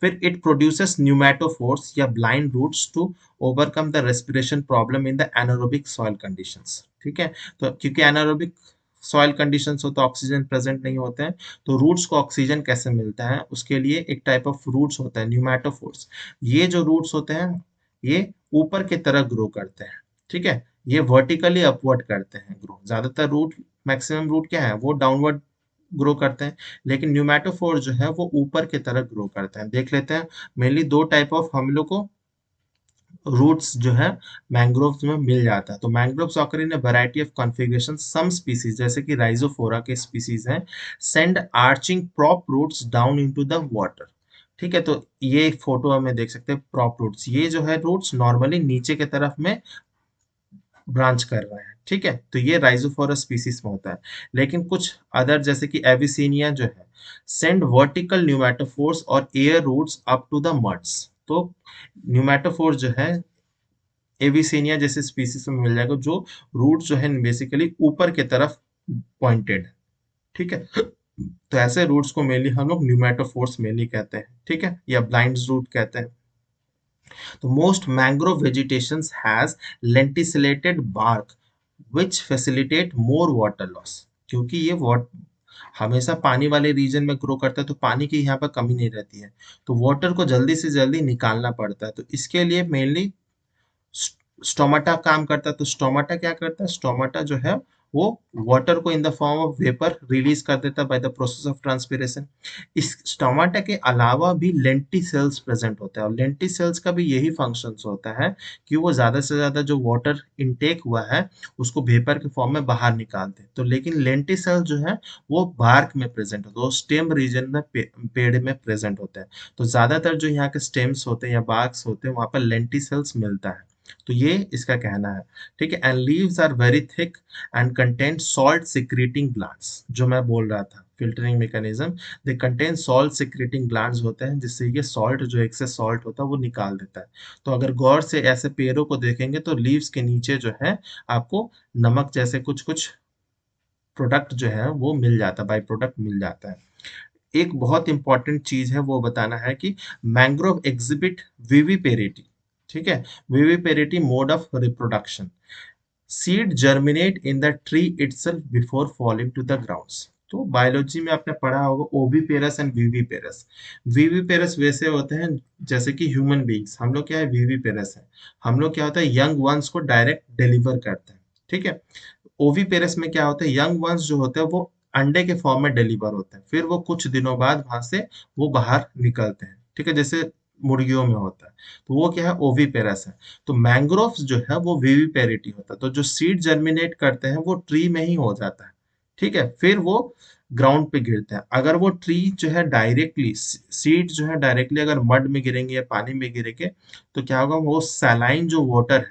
फिर इट प्रोड्यूसेस न्यूमेटोफोर्स या blind roots to overcome the respiration problem in the anaerobic soil conditions. ठीक है, तो क्योंकि एनारोबिक सॉइल कंडीशंस हो तो ऑक्सीजन प्रेजेंट नहीं होते हैं, तो रूट्स को ऑक्सीजन कैसे मिलता है, उसके लिए एक टाइप ऑफ रूट्स होता है न्यूमेटोफोर्स। ये जो रूट्स होते हैं ये ऊपर की तरह ग्रो करते हैं। ठीक है, ये वर्टिकली अपवर्ड करते हैं ग्रो, ज्यादातर रूट, मैक्सिमम रूट क्या है वो डाउनवर्ड ग्रो करते हैं, लेकिन न्यूमेटोफोर जो है वो ऊपर की तरह ग्रो करते हैं। देख लेते हैं, मेनली दो टाइप ऑफ हम लोग को रूट्स जो है मैंग्रोव्स में मिल जाता है। तो mangroves occur in variety of configuration, some species जैसे कि राइजोफोरा के स्पीसीज हैं send arching prop roots down into the water. ठीक है, तो ये फोटो हमें देख सकते हैं प्रॉप रूट्स, ये जो है रूट्स नॉर्मली नीचे की तरफ में ब्रांच कर रहे हैं। ठीक है, तो ये राइजोफोरस स्पीसीज में होता है, लेकिन कुछ अदर जैसे कि एविसीनिया जो है सेंड वर्टिकल न्यूमेटोफोर्स और air roots up to the muds. तो न्यूमेटोफोर जो है एविसेनिया जैसे स्पीसीज में मिल जाएगा, जो रूट जो है बेसिकली ऊपर की तरफ पॉइंटेड है। ठीक है, तो ऐसे रूट्स को मेनली हम लोग न्यूमेटोफोर्स मेनली कहते हैं। ठीक है, या ब्लाइंड रूट कहते हैं। तो most mangrove vegetations has lenticellated bark which facilitate more water loss, क्योंकि ये वाट हमेशा पानी वाले रीजन में ग्रो करता है तो पानी की यहाँ पर कमी नहीं रहती है, तो वाटर को जल्दी से जल्दी निकालना पड़ता है, तो इसके लिए मेनली स्टोमाटा काम करता है। तो स्टोमाटा क्या करता है, स्टोमाटा जो है वो वाटर को in the form of vapour release कर देता है by the process of transpiration. इस स्टोमाटा के अलावा भी लेंटी सेल्स प्रेजेंट होता है, और लेंटी सेल्स का भी यही फंक्शंस होता है कि वो ज्यादा से ज्यादा जो वाटर इनटेक हुआ है उसको वेपर के फॉर्म में बाहर निकालते हैं। तो लेकिन लेंटी सेल्स जो है वो बार्क में प्रेजेंट होता है, वो स्टेम रीजन में पेड़ में प्रेजेंट होता है। तो ज्यादातर जो यहाँ के स्टेम्स होते हैं या बार्क्स होते हैं वहां पर लेंटी सेल्स मिलता है। तो ये इसका कहना है। ठीक है, and leaves are very thick and contain salt secreting glands, जो मैं बोल रहा था filtering mechanism, they contain salt secreting glands होते हैं, जिससे ये सॉल्ट जो एक्सेस सॉल्ट होता है वो निकाल देता है। तो अगर गौर से ऐसे पेड़ों को देखेंगे तो लीव्स के नीचे जो है आपको नमक जैसे कुछ कुछ प्रोडक्ट जो है वो मिल जाता है, बाई प्रोडक्ट मिल जाता है। एक बहुत इंपॉर्टेंट चीज है वो बताना है कि मैंग्रोव एग्जिबिट विविपेरिटी। ठीक है, viviparity mode of reproduction. Seed germinate in the tree itself before falling to the grounds. तो बायोलॉजी में आपने पढ़ा होगा ओविपेरस एंड विविपेरस। विविपेरस वैसे होते हैं जैसे कि ह्यूमन बीइंग्स, हम लोग क्या है विविपेरस है, हम लोग क्या होता है यंग वंस को डायरेक्ट डिलीवर करते हैं। ठीक है, ओविपेरस में क्या होता है यंग वंस जो होते हैं वो अंडे के फॉर्म में डिलीवर होते हैं, फिर वो कुछ दिनों बाद वहां से वो बाहर निकलते हैं। ठीक है, जैसे मुर्गियों में होता है, तो वो क्या है ओविपेरस है। तो मैंग्रोव्स जो है वो विविपेरिटी होता है, तो जो सीड जर्मिनेट करते हैं वो ट्री में ही हो जाता है। ठीक है, फिर वो ग्राउंड पे गिरते हैं। अगर वो ट्री जो है डायरेक्टली सीड जो है डायरेक्टली अगर मड में गिरेंगे या पानी में गिरेंगे तो क्या होगा, वो सैलाइन जो वाटर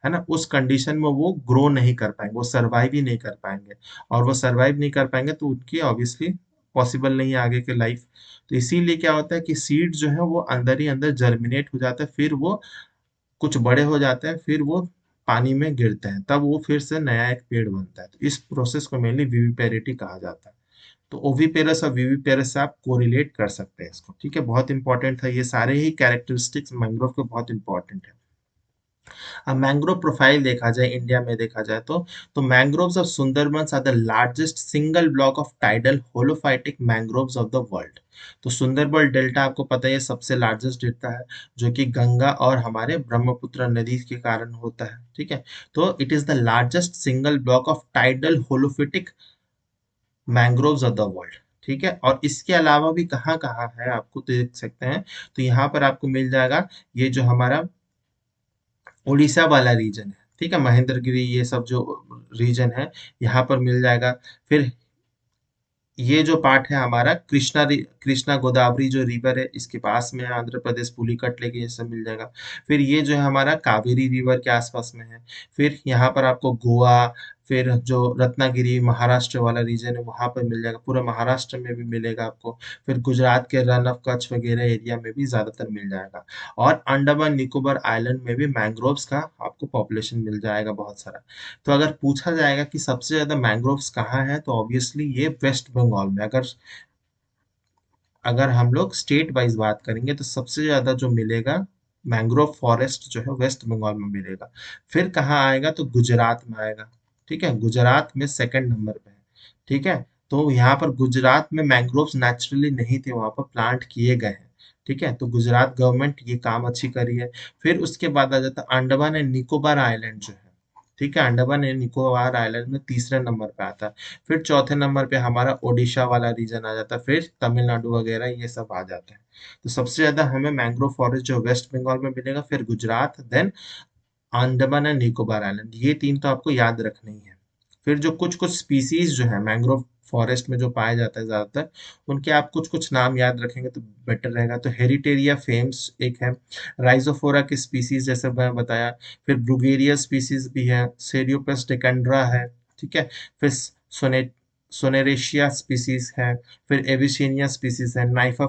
है ना, उस कंडीशन में वो ग्रो नहीं कर पाएंगे, वो सर्वाइव ही नहीं कर पाएंगे। और वो सर्वाइव नहीं कर पाएंगे तो उनकी ऑब्वियसली पॉसिबल नहीं है आगे के लाइफ। तो इसीलिए क्या होता है कि सीड जो है वो अंदर ही अंदर जर्मिनेट हो जाता है, फिर वो कुछ बड़े हो जाते हैं, फिर वो पानी में गिरते हैं, तब वो फिर से नया एक पेड़ बनता है। तो इस प्रोसेस को मेनली विविपेरिटी कहा जाता है। तो ओविपेरस और विविपेरस से आप कोरिलेट कर सकते हैं इसको। ठीक है, बहुत इंपॉर्टेंट है, ये सारे ही कैरेक्टरिस्टिक्स मैंग्रोव के बहुत इंपॉर्टेंट है। अब मैंग्रोव प्रोफाइल देखा जाए, इंडिया में देखा जाए तो mangroves of Sundarbans are the largest single block of tidal halophytic mangroves of the world. तो सुंदरबन डेल्टा आपको पता है सबसे लार्जेस्ट डेल्टा है, जो कि गंगा और हमारे ब्रह्मपुत्र नदी के कारण होता है। ठीक है, तो it is the largest single block of tidal halophytic mangroves of the world. ठीक है, और इसके अलावा भी कहाँ कहाँ है आपको देख सकते हैं, तो यहाँ पर आपको मिल जाएगा ये जो हमारा उड़ीसा वाला रीजन है। ठीक है, महेंद्रगिरी ये सब जो रीजन है यहाँ पर मिल जाएगा। फिर ये जो पार्ट है हमारा कृष्णा गोदावरी जो रिवर है इसके पास में है, आंध्र प्रदेश पुलिकट लेके ये सब मिल जाएगा। फिर ये जो है हमारा कावेरी रिवर के आसपास में है। फिर यहाँ पर आपको गोवा, फिर जो रत्नागिरी महाराष्ट्र वाला रीजन है वहां पर मिल जाएगा, पूरा महाराष्ट्र में भी मिलेगा आपको। फिर गुजरात के रन ऑफ कच्छ वगैरह एरिया में भी ज्यादातर मिल जाएगा। और अंडमान निकोबार आइलैंड में भी मैंग्रोव्स का आपको पॉपुलेशन मिल जाएगा बहुत सारा। तो अगर पूछा जाएगा कि सबसे ज्यादा मैंग्रोव्स कहाँ है, तो ऑब्वियसली ये वेस्ट बंगाल में। अगर अगर हम लोग स्टेट वाइज बात करेंगे तो सबसे ज्यादा जो मिलेगा मैंग्रोव फॉरेस्ट जो है वेस्ट बंगाल में मिलेगा। फिर कहाँ आएगा, तो गुजरात में आएगा। ठीक है, गुजरात में सेकंड नंबर पे है। ठीक है, तो यहाँ पर गुजरात में मैंग्रोव्स नेचुरली नहीं थे, वहां पर प्लांट किए गए हैं। ठीक है, तो गुजरात गवर्नमेंट ये काम अच्छी करी है। फिर उसके बाद आ जाता है अंडमान एंड निकोबार आइलैंड जो है। ठीक है, अंडमान एंड निकोबार आइलैंड में तीसरे नंबर पे आता है। फिर चौथे नंबर पे हमारा ओडिशा वाला रीजन आ जाता है, फिर तमिलनाडु वगैरह ये सब आ जाते हैं। तो सबसे ज्यादा हमें मैंग्रोव फॉरेस्ट जो वेस्ट बंगाल में मिलेगा, फिर Gujarat, then Andaman and Nicobar island, ये तीन तो आपको याद रखने ही है। फिर जो कुछ कुछ स्पीसीज जो है मैंग्रोव फॉरेस्ट में जो पाया जाता है ज्यादातर, उनके आप कुछ कुछ नाम याद रखेंगे तो बेटर रहेगा। तो हेरिटेरिया फेम्स एक है, राइजोफोरा की स्पीसीज जैसे मैं बताया। फिर ब्रुगेरिया स्पीसीज भी है, सेरियोपस डेकेंड्रा है। ठीक है, फिर सोने सोनेरेशिया स्पीसीज है। फिर एविसेनिया स्पीसीज है, नाइफा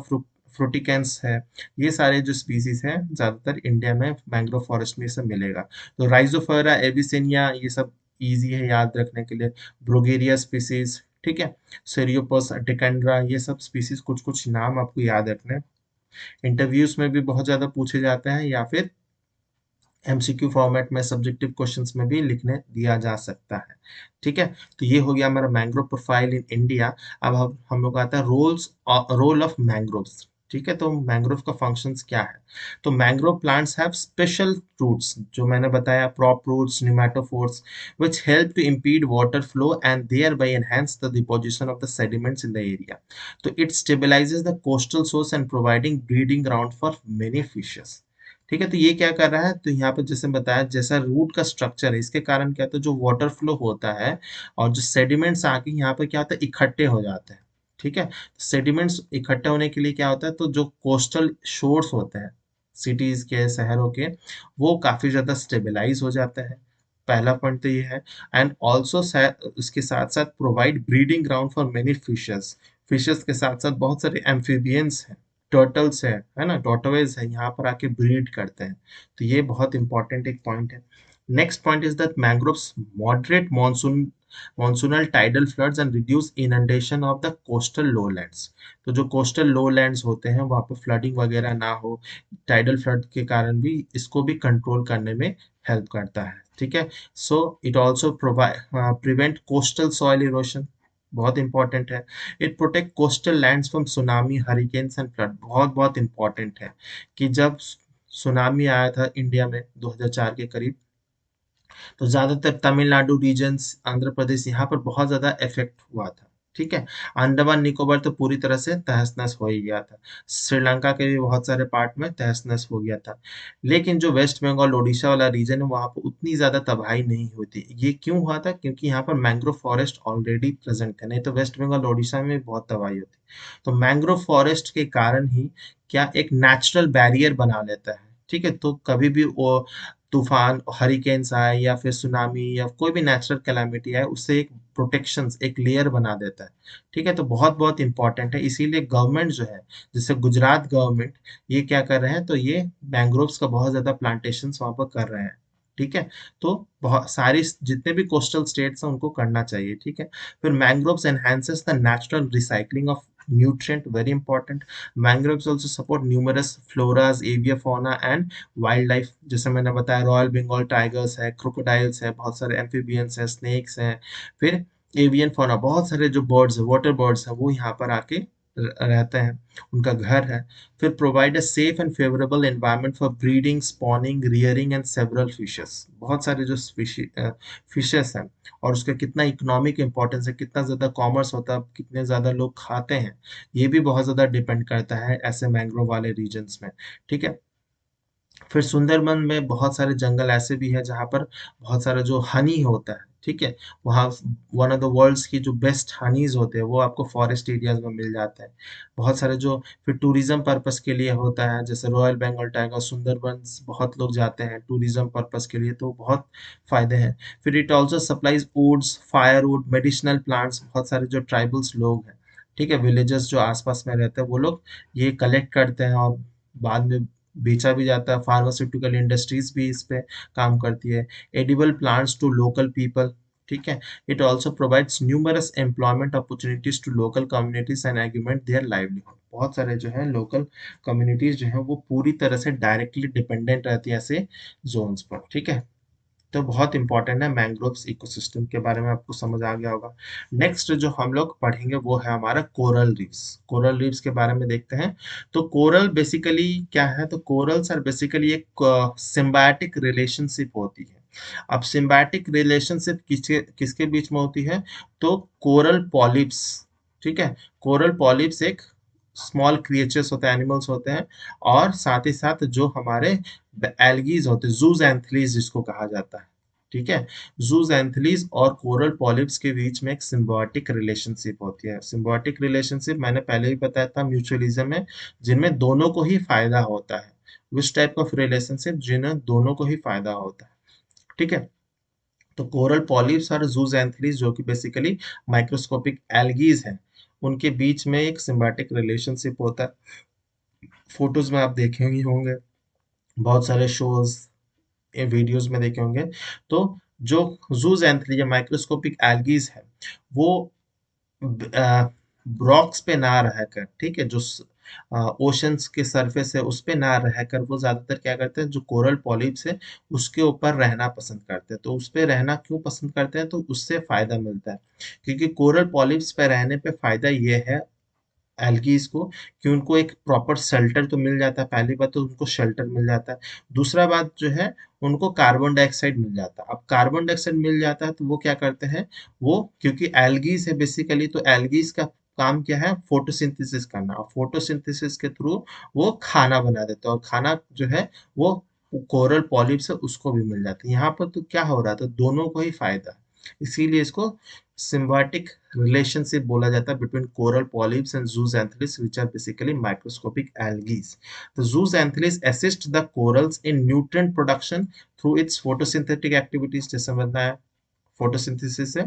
फ्रूटिकेंस है। ये सारे जो स्पीसीज हैं ज्यादातर इंडिया में मैंग्रोव फॉरेस्ट में सब मिलेगा। तो राइजोफोरा एविसेनिया ये सब इजी है याद रखने के लिए। ब्रोगेरिया स्पीसीज, ठीक है, सेरियोपस डिकेंड्रा, ये सब स्पीसीज कुछ कुछ नाम आपको याद रखने हैं। इंटरव्यूज में भी बहुत ज्यादा पूछे जाते हैं, या फिर एमसीक्यू फॉर्मेट में सब्जेक्टिव क्वेश्चंस में भी लिखने दिया जा सकता है। ठीक है, तो ये हो गया हमारा मैंग्रोव प्रोफाइल इन इंडिया। अब हम लोग आता है रोल ऑफ मैंग्रोव्स। ठीक है, तो मैंग्रोव का फंक्शंस क्या है। तो mangrove plants have special roots, जो मैंने बताया prop roots, pneumatophores, which help to impede water flow and thereby enhance the deposition of the sediments in the area. तो it stabilizes the coastal source and providing breeding ground for many fishes. ठीक है, तो ये क्या कर रहा है, तो यहाँ पे जैसे बताया जैसा रूट का स्ट्रक्चर है, इसके कारण क्या होता है जो वाटर फ्लो होता है और जो सेडिमेंट्स आके यहाँ पे क्या होता है इकट्ठे हो जाते हैं। ठीक है, सेडिमेंट्स इकट्ठे होने के लिए क्या होता है, तो जो कोस्टल शोर्स होते हैं सिटीज़ के, शहरों के, वो काफ़ी ज़्यादा स्टेबलाइज़ हो जाते हैं। पहला पॉइंट तो ये है एंड ऑल्सो इसके साथ-साथ provide breeding ground for many fishes. Fishes के साथ-साथ बहुत सारे एम्फिबियंस हैं, टर्टल्स हैं, है ना? टॉर्टोइज़ हैं, यहाँ पर आके ब्रीड करते हैं। तो ये बहुत इम्पोर्टेंट एक पॉइंट है। Next point is that mangroves moderate monsoonal tidal floods and reduce inundation of the coastal lowlands. तो जो कोस्टल लोलैंड्स होते हैं, वहाँ पे फ्लडिंग वगैरह ना हो, टाइडल फ्लड के कारण भी इसको भी कंट्रोल करने में हेल्प करता है, ठीक है? So it also prevent coastal soil erosion, बहुत इंपॉर्टेंट है। It protect coastal lands from tsunami, hurricanes and flood, बहुत बहुत इंपॉर्टेंट है कि जब सुनामी आया था इंडिया में 2004 के करीब, तो ज़्यादातर तमिलनाडु रीजन्स, आंध्र प्रदेश, यहाँ पर बहुत ज़्यादा इफ़ेक्ट हुआ था, ठीक है? अंडमान निकोबार तो पूरी तरह से तहस-नहस हो ही गया था। श्रीलंका के भी बहुत सारे पार्ट में तहस-नहस हो गया था। लेकिन जो वेस्ट बंगाल, ओडिशा वाला रीजन है, वहाँ पे उतनी ज़्यादा तबाही नहीं हुई थी। ये क्यों हुआ था? क्योंकि यहाँ पर मैंग्रोव फॉरेस्ट ऑलरेडी प्रेज़ेंट थे, नहीं तो वेस्ट बंगाल, ओडिशा में बहुत तबाही होती। तो मैंग्रोव फॉरेस्ट के कारण ही क्या एक नेचुरल बैरियर बना लेता है, ठीक है? तो कभी भी वो तूफान, हरिकेन्स आए या फिर सुनामी या कोई भी नेचुरल कैलामिटी आए, उससे एक प्रोटेक्शंस, एक लेयर बना देता है, ठीक है? तो बहुत-बहुत इम्पोर्टेंट है, इसीलिए गवर्नमेंट जो है, जैसे गुजरात गवर्नमेंट, ये क्या कर रहे हैं, तो ये मैंग्रोव्स का बहुत ज़्यादा प्लांटेशंस वहाँ पर कर रहे हैं, ठीक है? तो बहुत सारी जितने भी कोस्टल स्टेट्स हैं, उनको करना चाहिए, ठीक है? फिर mangroves enhances the natural recycling of nutrient, very important. Mangroves also support numerous floras, avian fauna and wild life, जैसे मैंने बताया रॉयल बंगाल टाइगर्स है, क्रोकोडाइल्स है, बहुत सारे एम्फिबियंस हैं, स्नेक्स हैं, फिर एवियन फौना, बहुत सारे जो बर्ड्स है, वाटर बर्ड्स हैं, वो यहाँ पर आके रहते हैं, उनका घर है। फिर provide a safe and favourable environment for breeding, spawning, rearing and several fishes, बहुत सारे जो फिशेस हैं, और उसका कितना इकोनॉमिक इंपॉर्टेंस है, कितना ज़्यादा कॉमर्स होता है, कितने ज़्यादा लोग खाते हैं, ये भी बहुत ज़्यादा डिपेंड करता है ऐसे मैंग्रोव वाले रीजन्स में, ठीक है? फिर सुंदरबन में बहुत सारे जंगल ऐसे भी हैं जहाँ पर बहुत सारा जो हनी होता है, ठीक है? वहाँ वन ऑफ द वर्ल्ड्स की जो बेस्ट हनीज़ होते हैं, वो आपको फॉरेस्ट एरियाज़ में मिल जाते हैं। बहुत सारे जो फिर टूरिज़्म पर्पज़ के लिए होता है, जैसे रॉयल बंगाल टाइगर, सुंदरबंस बहुत लोग जाते हैं टूरिज़्म पर्पज़ के लिए, तो बहुत फ़ायदे हैं। फिर it also supplies woods, firewood, medicinal plants, बहुत सारे जो ट्राइबल्स लोग हैं, ठीक है? विलेजेस जो आस-पास में रहते हैं, वो लोग ये कलेक्ट करते हैं और बाद में बेचा भी जाता है। फार्मास्यूटिकल इंडस्ट्रीज भी इस पे काम करती है। Edible plants to local people, ठीक है? It also provides numerous employment opportunities to local communities and augment their livelihood. बहुत सारे जो है लोकल कम्युनिटीज जो है वो पूरी तरह से डायरेक्टली डिपेंडेंट रहती है ऐसे जोन्स पर, ठीक है? तो बहुत इंपॉर्टेंट है, मैंग्रोव्स इकोसिस्टम के बारे में आपको समझ आ गया होगा। नेक्स्ट जो हम लोग पढ़ेंगे वो है हमारा कोरल रीफ्स। कोरल रीफ्स के बारे में देखते हैं। तो कोरल बेसिकली क्या है, तो कोरल्स आर बेसिकली एक सिम्बायोटिक रिलेशनशिप होती है। अब सिम्बायोटिक रिलेशनशिप किसके किसके बीच में होती है, तो कोरल पॉलिप्स, ठीक है? कोरल पॉलिप्स एक स्मॉल क्रिएचर्स होते हैं, एनिमल्स होते हैं, और साथ ही साथ जो हमारे एल्गीज होते हैं, जूजैंथलीज जिसको कहा जाता है, ठीक है? जूजैंथलीज और कोरल पॉलिप्स के बीच में एक सिम्बायोटिक रिलेशनशिप होती है। सिम्बायोटिक रिलेशनशिप मैंने पहले भी बताया था म्यूचुअलिज्म में, जिनमें दोनों को ही फायदा होता है। विच टाइप ऑफ रिलेशनशिप, जिन्हें दोनों को ही फायदा होता है, ठीक है? तो कोरल पॉलिप्स और जूजैंथलीज जो कि बेसिकली माइक्रोस्कोपिक एल्गीज हैं, उनके बीच में एक सिम्बायोटिक रिलेशनशिप होता है। फोटोज में आप देखे ही होंगे, बहुत सारे शोज, वीडियोस में देखे होंगे। तो जो जूजैंथली या माइक्रोस्कोपिक एल्गीज है, वो ब्रॉक्स पे ना रहकर, ठीक है, जो ओशंस के सरफेस है उस पे ना रहकर, वो ज्यादातर क्या करते हैं, जो कोरल पॉलिप्स है उसके ऊपर रहना पसंद करते हैं। तो उस पे रहना क्यों पसंद करते हैं, तो उससे फायदा मिलता है, क्योंकि कोरल पॉलिप्स पे रहने पे फायदा ये है एल्गीज को, कि उनको एक प्रॉपर शेल्टर तो मिल जाता है। पहली बात तो उनको शेल्टर मिल जाता है, दूसरा बात जो है उनको कार्बन डाइऑक्साइड मिल जाता है। अब कार्बन डाइऑक्साइड मिल जाता है तो वो क्या करते हैं, वो क्योंकि एल्गीज है बेसिकली, तो एल्गीज का काम क्या है, फोटोसिंथेसिस करना, और फोटोसिंथेसिस के थ्रू वो खाना बना देते हैं, और खाना जो है वो कोरल पॉलिप से उसको भी मिल जाता है। यहाँ पर तो क्या हो रहा था, दोनों को ही फायदा है, इसीलिए इसको symbiotic relationship बोला जाता है between coral polyps and zooxanthellae which are basically microscopic algae. The zooxanthellae assist the corals in nutrient production through its photosynthetic activities. जैसे बताया photosynthesis से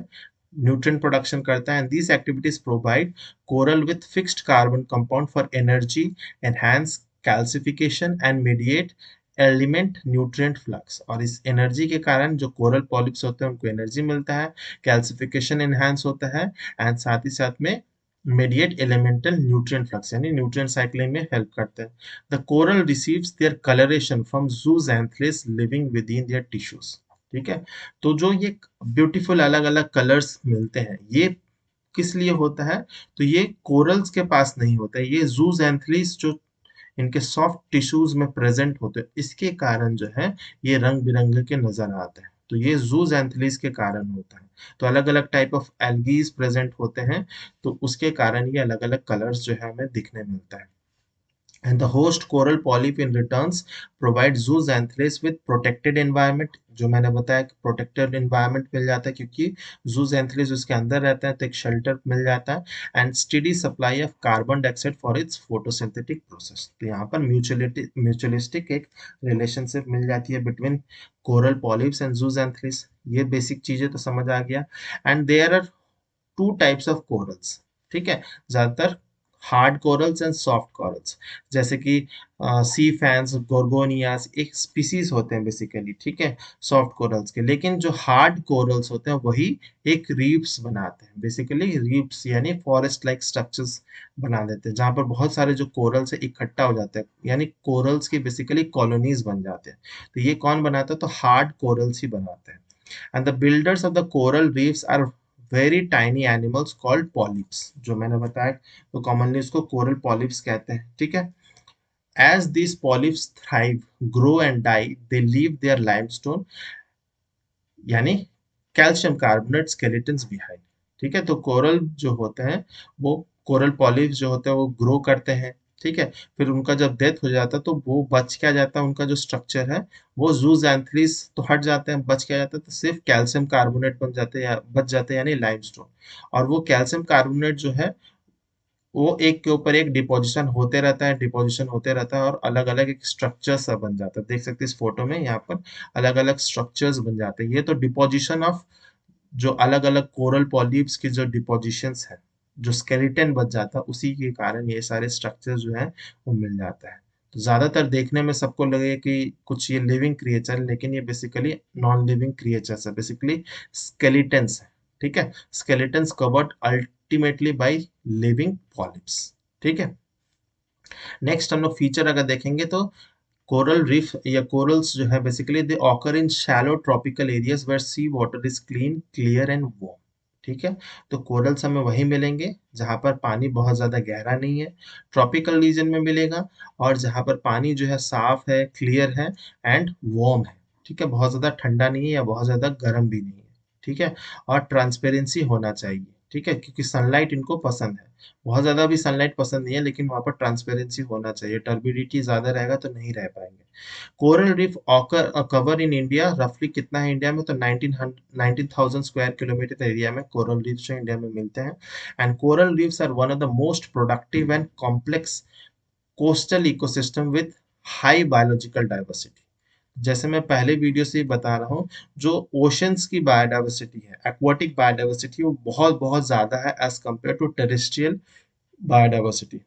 nutrient production करता है, and these activities provide coral with fixed carbon compound for energy, enhance calcification and mediate element nutrient flux. और इस energy के कारण जो कोरल पॉलिप्स होते हैं उनको एनर्जी मिलता है, कैल्सिफिकेशन एनहांस होता है, एंड साथ ही साथ में मेडिएट एलिमेंटल न्यूट्रिएंट फ्लक्स यानी न्यूट्रिएंट साइक्लिंग में हेल्प करते हैं। The coral receives their coloration from zooxanthellae living within their tissues. ठीक है, तो जो ये ब्यूटीफुल अलग अलग कलर्स मिलते हैं ये किस लिए होता है, तो ये कोरल्स के पास नहीं होता है, ये zooxanthellae जो इनके सॉफ्ट टिश्यूज में प्रेजेंट होते हैं इसके कारण जो है ये रंग बिरंगे के नजर आते हैं। तो ये zooxanthellae के कारण होता है। तो अलग अलग टाइप ऑफ एल्गीज प्रेजेंट होते हैं, तो उसके कारण ये अलग अलग कलर्स जो है हमें दिखने मिलता है। And the host coral polyp in returns provide zooxanthellae with protected environment। जो मैंने बताया कि प्रोटेक्टेड environment मिल जाता है क्योंकि zooxanthellae उसके अंदर रहता है तो एक शेल्टर मिल जाता है, and steady supply of carbon dioxide for its photosynthetic process. तो यहाँ पर म्यूचुअलिस्टिक एक रिलेशनशिप मिल जाती है between coral polyps and zooxanthellae। ये बेसिक चीजें तो समझ आ गया। And there are two types of corals. ठीक है, ज्यादातर hard corals and soft corals, जैसे कि सी फैंस, गोर्गोनियास एक स्पीसीज होते हैं बेसिकली। ठीक है, सॉफ्ट कोरल्स के, लेकिन जो हार्ड कोरल्स होते हैं वही एक रीफ्स बनाते हैं। बेसिकली रीफ्स यानी फॉरेस्ट लाइक स्ट्रक्चर्स बना देते हैं जहां पर बहुत सारे जो कोरल्स है इकट्ठा हो जाते हैं, यानी कोरल्स की बेसिकली कॉलोनीज बन जाते हैं। तो ये कौन बनाता है, तो हार्ड कोरल्स ही बनाते हैं। And the builders of the coral reefs are very tiny animals called polyps. जो मैंने बताया तो कॉमनली इसको कोरल पॉलिप्स कहते हैं। ठीक है, as these polyps thrive, grow and die, they leave their limestone यानी कैल्शियम कार्बोनेट स्केलेटन्स बिहाइंड। ठीक है, तो कोरल जो होते हैं वो कोरल पॉलिप्स जो होते हैं वो ग्रो करते हैं। ठीक है, फिर उनका जब डेथ हो जाता है तो वो बच क्या जाता है, उनका जो स्ट्रक्चर है वो zooxanthellae तो हट जाते हैं, बच क्या जाता है तो सिर्फ कैल्शियम कार्बोनेट बन जाते हैं या बच जाते हैं यानी लाइमस्टोन। और वो कैल्शियम कार्बोनेट जो है वो एक के ऊपर एक डिपोजिशन होते रहता है, डिपोजिशन होते रहता है और अलग अलग एक स्ट्रक्चर सा बन जाता है। देख सकते हैं इस फोटो में यहाँ पर अलग अलग स्ट्रक्चर्स बन जाते हैं। ये तो डिपोजिशन ऑफ जो अलग अलग कोरल पॉलिप्स की जो डिपोजिशंस है, जो स्केलेटन बच जाता है उसी के कारण ये सारे स्ट्रक्चर जो है वो मिल जाता है। तो ज्यादातर देखने में सबको लगे कि कुछ ये लिविंग क्रिएचर, लेकिन ये बेसिकली नॉन लिविंग क्रिएचर्स है, बेसिकली स्केलेटन्स है। ठीक है, skeletons covered ultimately by living polyps. ठीक है, नेक्स्ट हम लोग फीचर अगर देखेंगे तो कोरल रीफ या कोरल्स जो है basically they occur in shallow tropical areas where sea water is clean, clear and warm. ठीक है, तो कोरल्स हमें वहीं मिलेंगे जहां पर पानी बहुत ज्यादा गहरा नहीं है, ट्रॉपिकल रीजन में मिलेगा, और जहां पर पानी जो है साफ है, क्लियर है एंड वार्म है। ठीक है, बहुत ज्यादा ठंडा नहीं है या बहुत ज्यादा गर्म भी नहीं है। ठीक है, और ट्रांसपेरेंसी होना चाहिए। ठीक है, क्योंकि सनलाइट इनको पसंद है, बहुत ज्यादा भी सनलाइट पसंद नहीं है लेकिन वहां पर ट्रांसपेरेंसी होना चाहिए, टर्बिडिटी ज्यादा रहेगा तो नहीं रह पाएंगे। Coral reef occur cover in India रफली कितना है इंडिया में, तो 19,000 स्क्वायर किलोमीटर एरिया में कोरल रीफ जो इंडिया में मिलते हैं। And coral reefs are one of the most productive and complex coastal ecosystem with high biological diversity. जैसे मैं पहले वीडियो से ही बता रहा हूँ, जो ओशंस की बायोडाइवर्सिटी है, एक्वाटिक बायोडाइवर्सिटी, वो बहुत बहुत ज्यादा है as compare to terrestrial biodiversity.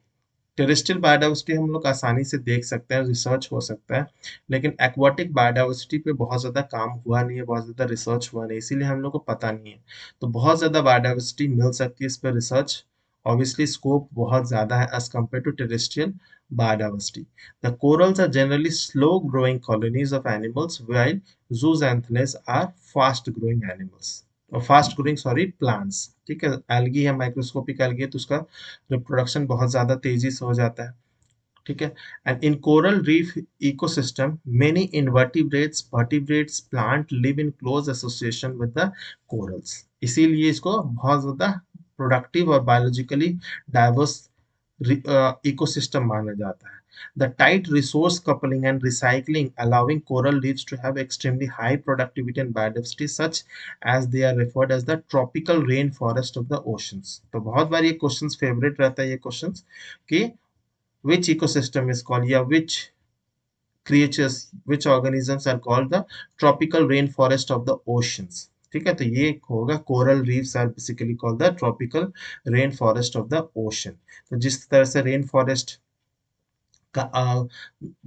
Terrestrial biodiversity हम लोग आसानी से देख सकते हैं, रिसर्च हो सकता है, लेकिन एक्वाटिक बायोडाइवर्सिटी पे बहुत ज़्यादा काम हुआ नहीं है, बहुत ज़्यादा रिसर्च हुआ नहीं, इसीलिए हम लोग को पता नहीं है। तो बहुत ज़्यादा बायोडाइवर्सिटी मिल सकती है इस पर रिसर्च, ऑब्वियसली स्कोप बहुत ज़्यादा है as compare to terrestrial biodiversity. The corals are generally slow growing colonies of animals while zooxanthellae are fast growing animals और फास्ट ग्रोइंग सॉरी प्लांट्स। ठीक है, एल्गी है, माइक्रोस्कोपिक एल्गी है तो उसका रिप्रोडक्शन बहुत ज्यादा तेजी से हो जाता है। ठीक है, and in coral reef ecosystem many invertebrates vertebrates plant live in close association with the corals. इसीलिए इसको बहुत ज्यादा प्रोडक्टिव और बायोलॉजिकली डाइवर्स इकोसिस्टम माना जाता है। The tight resource coupling and recycling allowing coral reefs to have extremely high productivity and biodiversity such as they are referred as the tropical rainforest of the oceans। तो बहुत बार ये questions favourite रहता है ये questions कि which ecosystem is called या which organisms are called the tropical rainforest of the oceans। ठीक है, तो ये होगा coral reefs are basically called the tropical rain forest of the ocean. तो जिस तरह से रेन फॉरेस्ट का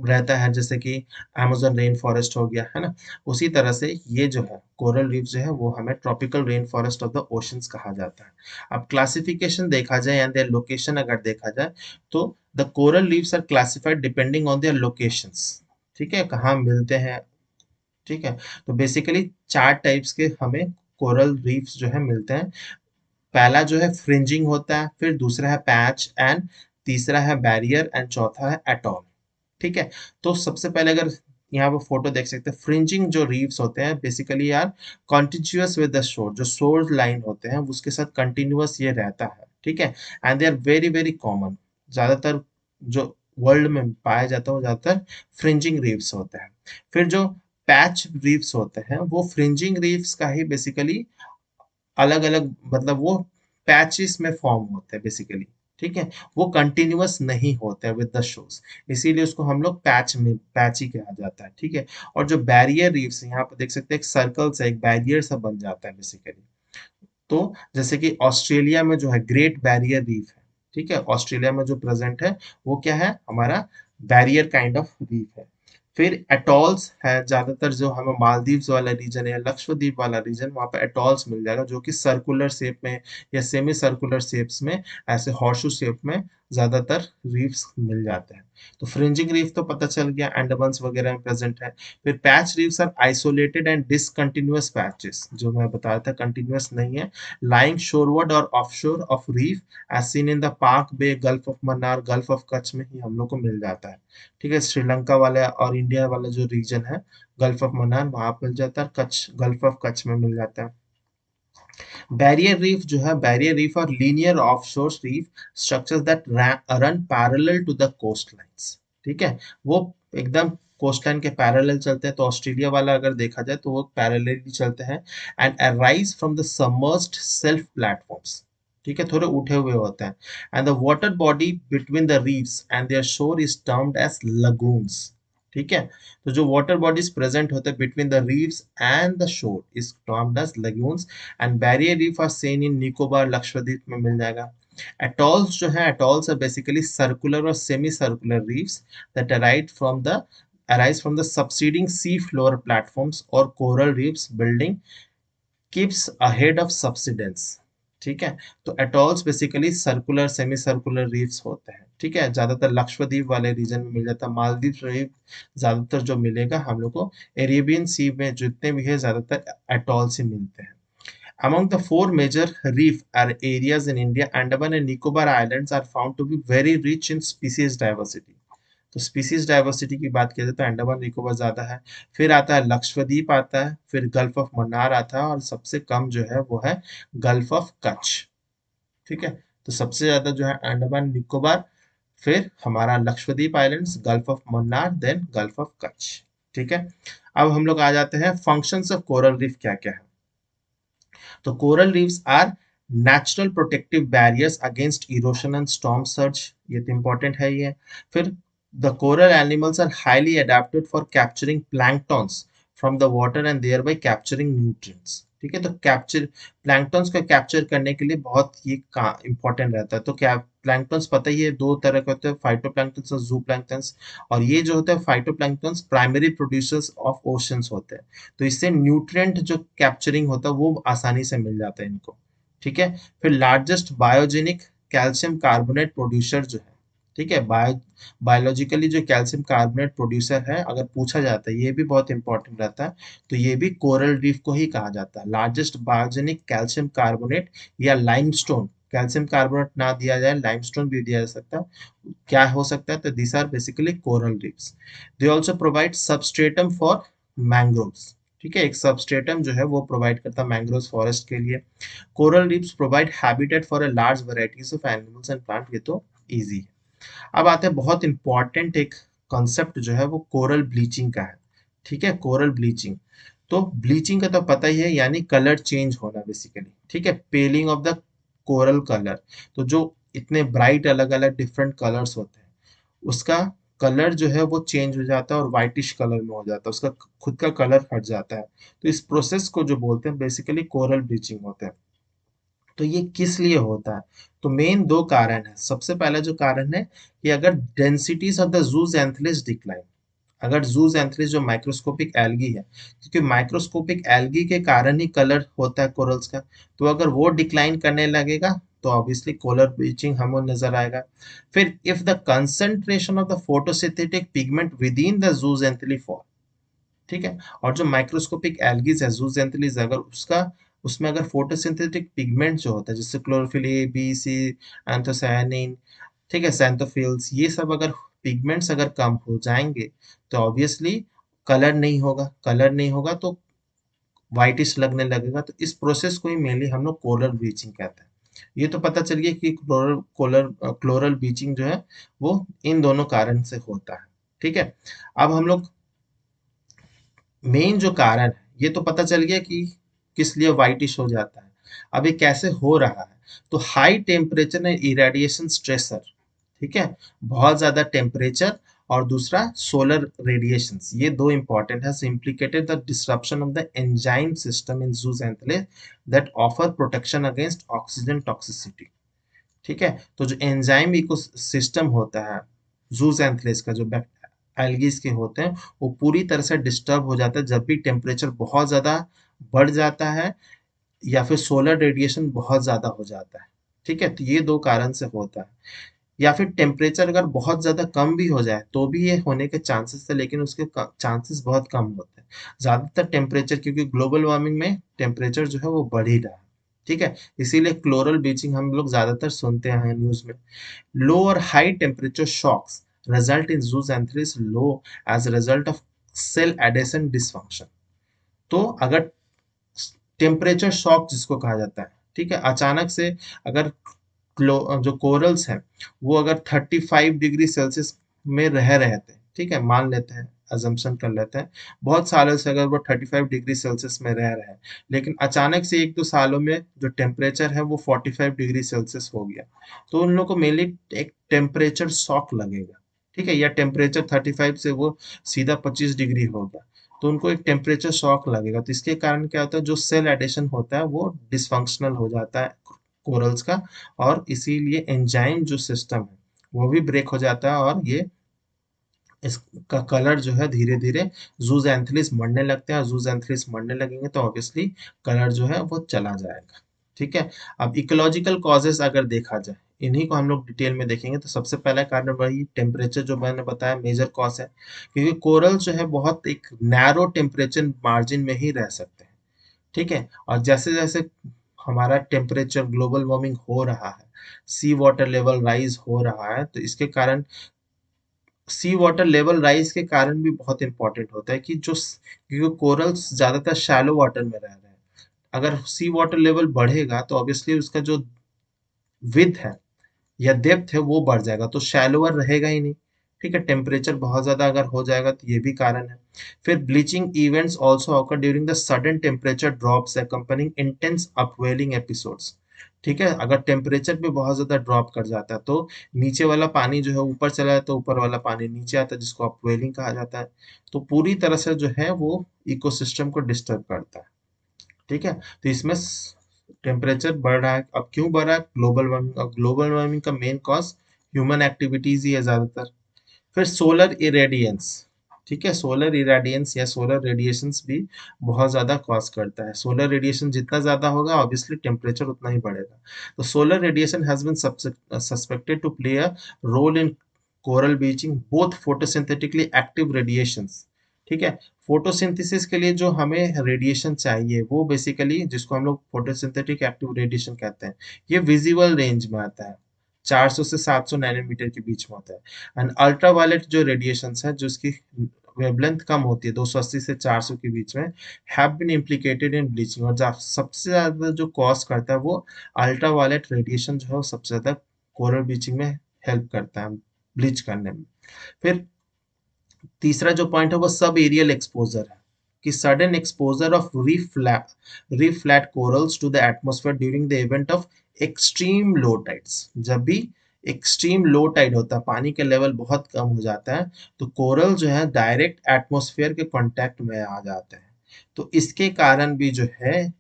रहता है, जैसे कि अमेज़न रेन फॉरेस्ट हो गया, है ना? उसी तरह से ये जो है कोरल रीफ जो है वो हमें tropical rain forest of the oceans कहा जाता है। अब क्लासिफिकेशन देखा जाए या देयर लोकेशन अगर देखा जाए तो the coral reefs are classified depending on their locations. ठीक है, कहाँ मिलते हैं। ठीक है, तो बेसिकली 4 टाइप्स के हमें कोरल रीफ्स जो है मिलते हैं। पहला जो है फ्रिंजिंग होता है, फिर दूसरा है पैच एंड तीसरा है बैरियर एंड चौथा है एटॉल। ठीक है, तो सबसे पहले अगर यहाँ पे फोटो देख सकते हैं, फ्रिंजिंग जो रीफ्स होते हैं बेसिकली यार कॉन्टिन्यूअस विद द शोर, जो शोर लाइन होते हैं उसके साथ कंटिन्यूअस ये रहता है। ठीक है, and they are very very common. ज्यादातर जो वर्ल्ड में पाया जाता है वो ज्यादातर फ्रिंजिंग रीफ्स होते हैं। फिर जो पैच रीफ्स होते हैं वो फ्रिंजिंग रीफ्स का ही बेसिकली अलग अलग, मतलब वो पैचेस में फॉर्म होते हैं बेसिकली। ठीक है, वो कंटिन्यूअस नहीं होते हैं विद द शोज, इसीलिए उसको हम लोग पैच ही कहा जाता है। ठीक है, और जो बैरियर रीफ्स यहाँ पर देख सकते हैं, एक सर्कल सा एक बैरियर सा बन जाता है बेसिकली। तो जैसे कि ऑस्ट्रेलिया में जो है ग्रेट बैरियर रीफ है। ठीक है, ऑस्ट्रेलिया में जो प्रेजेंट है वो क्या है, हमारा बैरियर काइंड ऑफ रीफ है। फिर एटॉल्स है, ज्यादातर जो हमें मालदीव्स वाला रीजन है, लक्षद्वीप वाला रीजन, वहाँ पे एटॉल्स मिल जाएगा जो कि सर्कुलर शेप में या सेमी सर्कुलर शेप्स में, ऐसे हॉर्सशू शेप में ज्यादातर रीफ्स मिल जाते हैं। तो फ्रिंजिंग रीफ तो पता चल गया, अंडमान वगैरह में प्रेजेंट है। फिर patch reefs are isolated and discontinuous patches, जो मैं बताया था कंटिन्यूअस नहीं है, lying shoreward or offshore of reef as seen in the Pak Bay, Gulf of Mannar, Gulf of Kutch में ही हम लोग को मिल जाता है। ठीक है, श्रीलंका वाला और इंडिया वाला जो रीजन है गल्फ ऑफ मन्नार वहां मिल जाता है, कच्छ गल्फ ऑफ कच्छ में मिल जाता है। बैरियर रीफ जो है, बैरियर रीफ और linear offshore reef structures that run parallel to the coast lines. ठीक है, वो एकदम कोस्ट लाइन के पैरेलल चलते हैं। तो ऑस्ट्रेलिया वाला अगर देखा जाए तो वो पैरेलली चलते हैं and arise from the submerged shelf platforms. ठीक है, थोड़े उठे हुए होते हैं। And the water body between the reefs and their shore is termed as lagoons. ठीक है, तो जो वाटर बॉडीज प्रेजेंट होते हैं between the reefs and the shore is termed as lagoons. And barrier reef are seen in Nicobar, Lakshadweep में मिल जाएगा। Atolls जो है, एटॉल्स आर बेसिकली सर्कुलर और semi circular reefs that arise from the subsiding sea floor platforms or coral reefs building keeps ahead of subsidence। ठीक है, तो atolls basically circular semi circular reefs होते हैं। ठीक है, ज्यादातर लक्षद्वीप वाले रीजन में मिल जाता है। मालदीव रीफ ज्यादातर जो मिलेगा हम लोग को एरेबियन सी में जितने भी है ज्यादातर एटॉल से मिलते हैं। Among the four major reef areas in India, Andaman and Nicobar Islands are found to be very rich in species diversity। तो स्पीसीज डाइवर्सिटी की बात की जाए तो अंडमान निकोबार ज्यादा है, फिर आता है लक्षद्वीप आता है, फिर गल्फ ऑफ मन्नार आता है, और सबसे कम जो है वो है गल्फ ऑफ कच्छ। ठीक है, तो सबसे ज्यादा जो है अंडमान निकोबार, फिर हमारा Lakshadweep islands, gulf of Mannar, then gulf of Kutch. ठीक है, अब हम लोग आ जाते हैं फंक्शंस ऑफ कोरल रीफ क्या क्या है। तो coral reefs are natural protective barriers against erosion and storm surge, ये तो इंपॉर्टेंट है ये। फिर the coral animals are highly adapted for capturing planktons from the water and thereby capturing nutrients. ठीक है, तो कैप्चर प्लैंक्टॉन्स को capture करने के लिए बहुत ये इंपॉर्टेंट रहता है। तो क्या प्लैंक्टॉन्स पता ही है, दो तरह के होते हैं, फाइटोप्लैंक्टन्स और जूप्लैंक्टन्स। और ये जो होता है phytoplanktons primary producers of oceans होते हैं, तो इससे न्यूट्रिएंट जो कैप्चरिंग होता है वो आसानी से मिल जाता है इनको। ठीक है, फिर largest biogenic calcium carbonate producer जो है, ठीक है, बायोलॉजिकली जो कैल्शियम कार्बोनेट प्रोड्यूसर है अगर पूछा जाता है, ये भी बहुत इंपॉर्टेंट रहता है, तो ये भी कोरल रीफ को ही कहा जाता है। लार्जेस्ट बायोजेनिक कैल्शियम कार्बोनेट या लाइमस्टोन, कैल्शियम कार्बोनेट ना दिया जाए लाइमस्टोन भी दिया जा सकता है, क्या हो सकता है, तो this are basically coral reefs. They also provide substratum for mangroves. ठीक है, एक सबस्ट्रेटम जो है वो प्रोवाइड करता है मैंग्रोव फॉरेस्ट के लिए। Coral reefs provide habitat for a large varieties of animals and plant, ये तो ईजी है। अब आते हैं बहुत इंपॉर्टेंट एक कॉन्सेप्ट जो है वो कोरल ब्लीचिंग का है। ठीक है, कोरल ब्लीचिंग। तो ब्लीचिंग का तो पता ही है, यानी कलर चेंज होना बेसिकली। ठीक है, पेलिंग ऑफ द कोरल कलर। तो जो इतने ब्राइट अलग अलग डिफरेंट कलर्स होते हैं, उसका कलर जो है वो चेंज हो जाता है और वाइटिश कलर में हो जाता है, उसका खुद का कलर हट जाता है। तो इस प्रोसेस को जो बोलते हैं बेसिकली कोरल ब्लीचिंग होता है। तो ये किस लिए होता है? तो मेन दो कारण है। सबसे पहला जो कारण है कि अगर densities of the zooxanthellae decline, अगर जूस एंथलीज जो माइक्रोस्कोपिक एल्गी है, क्योंकि माइक्रोस्कोपिक एल्गी के कारण ही कलर होता है कोरल्स का, तो अगर वो डिक्लाइन करने लगेगा तो ऑब्वियसली कोलर ब्लीचिंग हमें नजर आएगा। फिर if the concentration of the photosynthetic pigment within the zooxanthellae fall, ठीक है, और जो माइक्रोस्कोपिक एल्गीज है जूजेंथलीज, अगर उसका उसमें अगर फोटोसिंथेटिक पिगमेंट जो होता है जैसे chlorophyll A B C, anthocyanin, ठीक है, सैंथोफिल्स, ये सब अगर पिगमेंट्स अगर कम हो जाएंगे तो ऑब्वियसली कलर नहीं होगा। कलर नहीं होगा तो व्हाइटिश लगने लगेगा। तो इस प्रोसेस को ही मेनली हम लोग कोरल ब्लीचिंग कहते हैं। ये तो पता चल गया कि क्लोरल ब्लीचिंग जो है वो इन दोनों कारण से होता है। ठीक है, अब हम लोग मेन जो कारण है, ये तो पता चल गया कि किस लिए व्हाइटिश हो जाता है। अब ये कैसे हो रहा है? तो high temperature and irradiation stressor, ठीक है, बहुत ज्यादा टेम्परेचर और दूसरा सोलर रेडिएशंस, ये दो इंपॉर्टेंट है, implicated the disruption of the enzyme system in zooxanthellae that offer protection against oxygen toxicity. ठीक है, तो जो एंजाइम इकोसिस्टम होता है जूजेंथलेस का, जो एल्गीज के होते हैं, वो पूरी तरह से डिस्टर्ब हो जाता है जब भी टेम्परेचर बहुत ज्यादा बढ़ जाता है या फिर सोलर रेडिएशन बहुत ज्यादा हो जाता है। ठीक है, तो ये दो कारण से होता है। या फिर टेम्परेचर अगर बहुत ज्यादा कम भी हो जाए तो भी ये होने के चांसेस है, लेकिन उसके चांसेस बहुत कम होते हैं। ज्यादातर टेम्परेचर, क्योंकि ग्लोबल वार्मिंग में टेम्परेचर जो है वो बढ़ ही रहा है। ठीक है, इसीलिए क्लोरल ब्लीचिंग हम लोग ज्यादातर सुनते हैं न्यूज में। Low or high temperature shocks result in zooxanthellae low as a result of cell adhesion dysfunction। तो अगर टेम्परेचर शॉक जिसको कहा जाता है, ठीक है, अचानक से अगर जो कोरल्स हैं वो अगर 35 डिग्री सेल्सियस में रह रहे थे, ठीक है, मान लेते हैं, अजम्पशन कर लेते हैं, बहुत सालों से अगर वो 35 डिग्री सेल्सियस में रह रहे हैं, लेकिन अचानक से एक दो सालों में जो टेम्परेचर है वो 45 डिग्री सेल्सियस हो गया, तो उन लोगों को मेनली एक टेम्परेचर शॉक लगेगा। ठीक है, या टेम्परेचर 35 से वो सीधा 25 डिग्री हो गया, तो उनको एक टेम्परेचर शॉक लगेगा। तो इसके कारण क्या होता है, जो सेल एडिशन होता है वो डिसफंक्शनल हो जाता है कोरल्स का, और इसीलिए एंजाइम जो सिस्टम है वो भी ब्रेक हो जाता है, और ये इसका कलर जो है धीरे धीरे जूज एंथलिस मरने लगते हैं, और जूज एंथलिस मरने लगेंगे तो ऑब्वियसली कलर जो है वो चला जाएगा। ठीक है, अब इकोलॉजिकल कॉजेस अगर देखा जाए, इन्हीं को हम लोग डिटेल में देखेंगे। तो सबसे पहला कारण वही टेम्परेचर जो मैंने बताया मेजर कॉज है, क्योंकि कोरल जो है बहुत एक नैरो टेम्परेचर मार्जिन में ही रह सकते हैं। ठीक है, और जैसे जैसे हमारा टेम्परेचर ग्लोबल वार्मिंग हो रहा है, सी वाटर लेवल राइज हो रहा है, तो इसके कारण सी वाटर लेवल राइज के कारण भी बहुत इंपॉर्टेंट होता है कि क्योंकि कोरल्स ज्यादातर शैलो वाटर में रह रहे हैं, अगर सी वाटर लेवल बढ़ेगा तो ऑब्वियसली उसका जो विथ है या डेप्थ है वो बढ़ जाएगा, तो शैलोअर रहेगा ही नहीं। ठीक है, टेम्परेचर बहुत ज्यादा अगर हो जाएगा तो ये भी कारण है। फिर bleaching events also occur during the sudden temperature drops accompanying intense upwelling episodes. ठीक है, अगर टेम्परेचर भी बहुत ज्यादा ड्रॉप कर जाता है तो नीचे वाला पानी जो है ऊपर चला जाता है, ऊपर वाला पानी नीचे आता है, जिसको अपवेलिंग कहा जाता है। तो पूरी तरह से जो है वो इकोसिस्टम को डिस्टर्ब करता है। ठीक है, तो इसमें टेम्परेचर बढ़ रहा है। अब क्यों बढ़ रहा है? Global warming. अब ग्लोबल वार्मिंग का मेन कॉज ह्यूमन एक्टिविटीज ही है ज्यादातर। फिर सोलर इरेडियंस, ठीक है, सोलर इरेडियंस या सोलर रेडिएशंस भी बहुत ज्यादा कॉज करता है। सोलर रेडिएशन जितना ज्यादा होगा ऑब्वियसली टेम्परेचर उतना ही बढ़ेगा। तो solar radiation has been suspected to play a role in coral bleaching both photosynthetically active radiations. ठीक है, फोटोसिंथेसिस के लिए जो हमें रेडिएशन चाहिए वो बेसिकली, जिसको हम लोग फोटोसिंथेटिक एक्टिव रेडिएशन कहते हैं, ये विजिबल रेंज में आता है, 400 से 700 नैनोमीटर के बीच में होता है। एंड अल्ट्रावायलेट जो रेडिएशंस है, जो इसकी वेवलेंथ कम होती है 280 से 400 के बीच में, have been implicated in bleaching. और सबसे ज्यादा जो कॉज करता है वो अल्ट्रावायलेट रेडिएशन जो है वो सबसे ज्यादा कोरल ब्लीचिंग में हेल्प करता है ब्लीच करने में। फिर तीसरा जो पॉइंट है वो सब एरियल एक्सपोजर है, कि sudden exposure of reef flat corals to the atmosphere during the event of extreme low tides. जब भी एक्सट्रीम लो टाइड होता है, पानी का लेवल बहुत कम हो जाता है, तो कोरल जो है डायरेक्ट एटमॉस्फेयर के कांटेक्ट में आ जाते हैं। तो इसके कारण भी जो है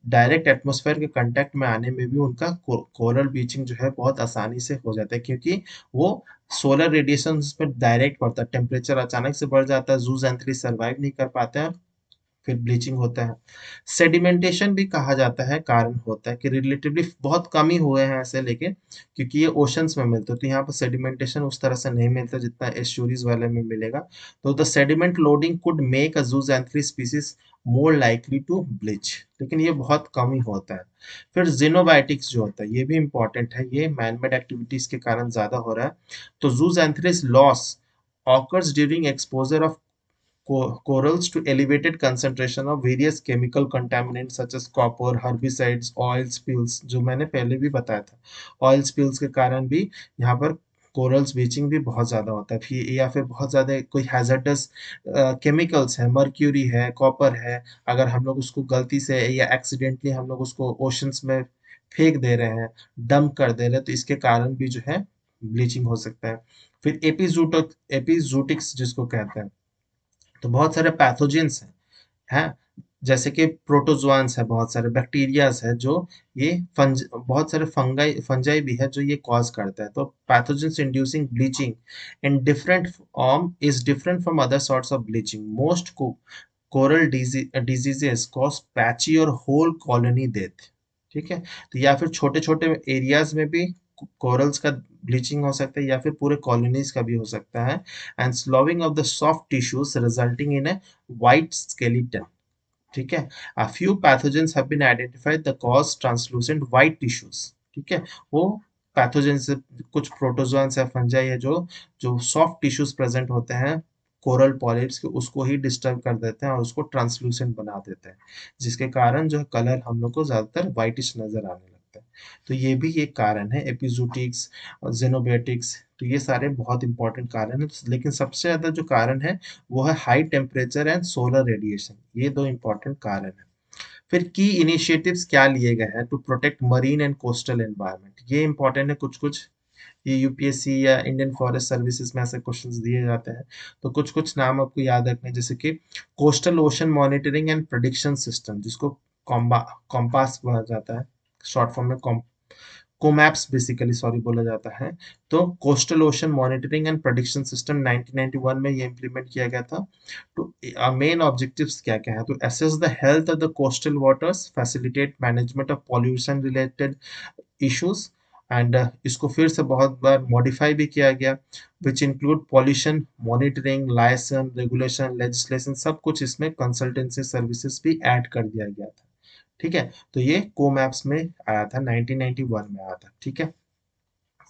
डायरेक्ट एटमॉस्फेयर के कांटेक्ट में आने में भी उनका कोरल ब्लीचिंग जो है बहुत आसानी से हो जाता है, क्योंकि वो सोलर रेडिएशन उस पर डायरेक्ट पड़ता है, टेम्परेचर अचानक से बढ़ जाता है, जूस एंथ्री सर्वाइव नहीं कर पाते हैं, फिर ब्लीचिंग होता है। सेडिमेंटेशन भी कहा जाता है कारण होता है, कि रिलेटिवली बहुत कम ही हुए हैं ऐसे, लेकिन क्योंकि ये ओशंस में मिलते हैं तो यहाँ पर सेडिमेंटेशन उस तरह से नहीं मिलता जितना एस्चुरीज वाले में मिलेगा। तो the sediment loading could make a zooxanthellae species more likely to bleach, लेकिन ये बहुत कम ही होता है। फिर जिनोबायोटिक्स जो होता है ये भी इंपॉर्टेंट है, ये मैनमेड एक्टिविटीज के कारण ज्यादा हो रहा है। तो जूजैंथ्रिस loss occurs during exposure of corals to elevated concentration of various chemical contaminants such as copper, herbicides, oil spills, जो मैंने पहले भी बताया था। ऑयल स्पिल्स के कारण भी यहाँ पर कोरल्स ब्लीचिंग भी बहुत ज़्यादा होता है। फिर या फिर बहुत ज़्यादा कोई हैजर्डस केमिकल्स है, मर्क्यूरी है, कॉपर है, अगर हम लोग उसको गलती से या एक्सीडेंटली हम लोग उसको ओशंस में फेंक दे रहे हैं, डंप कर दे रहे हैं, तो इसके कारण भी जो है ब्लीचिंग हो सकता है। फिर एपिजूटिक्स जिसको कहते हैं, तो बहुत सारे पैथोजेंस हैं, जैसे कि प्रोटोजोआंस है, बहुत सारे बैक्टीरियाज है जो ये बहुत सारे फंजाई भी है जो ये कॉज करता है। तो pathogens inducing bleaching in different form is different from other sorts of bleaching. Most coral diseases cause patchy और होल कॉलोनी डेथ। ठीक है, तो या फिर छोटे छोटे एरियाज में भी कोरल्स का ब्लीचिंग हो सकता है, या फिर पूरे कॉलोनीज का भी हो सकता है। And slowing of the soft tissues resulting in a white skeleton. ठीक है, a few pathogens have been identified that cause translucent white tissues। ठीक है, वो पैथोजन से कुछ प्रोटोजोन्स है, फंजाई है, जो जो सॉफ्ट टिश्यूज प्रेजेंट होते हैं कोरल पॉलिप्स के, उसको ही डिस्टर्ब कर देते हैं और उसको ट्रांसलूसेंट बना देते हैं, जिसके कारण जो है कलर हम लोग को ज्यादातर व्हाइटिश नजर आने लगता है। तो ये भी एक कारण है, एपिजूटिक्स और जेनोबायोटिक्स। तो ये सारे बहुत इंपॉर्टेंट कारण है, लेकिन सबसे ज्यादा जो कारण है वो है high temperature and solar radiation. ये दो इंपॉर्टेंट कारण है। फिर की इनिशिएटिव्स क्या लिए गए हैं to protect marine and coastal environment, ये इंपॉर्टेंट है। कुछ कुछ ये यूपीएससी या इंडियन फॉरेस्ट सर्विसेज में ऐसे क्वेश्चंस दिए जाते हैं, तो कुछ कुछ नाम आपको याद रखने हैं, जैसे कि coastal ocean monitoring and prediction system, जिसको कॉम्पास कहा जाता है, शॉर्ट फॉर्म में कोमैप्स बेसिकली सॉरी बोला जाता है। तो coastal ocean monitoring and prediction system 1991 में ये इम्प्लीमेंट किया गया था। तो मेन ऑब्जेक्टिव्स क्या क्या है, तो assess the health of the coastal waters, facilitate management of pollution related issues, and इसको फिर से बहुत बार मॉडिफाई भी किया गया, which include pollution monitoring, licence, regulation, legislation, सब कुछ इसमें कंसल्टेंसी सर्विसेज भी ऐड कर दिया गया था। ठीक है, तो ये कोमैप्स में आया था, 1991 में आया था। ठीक है,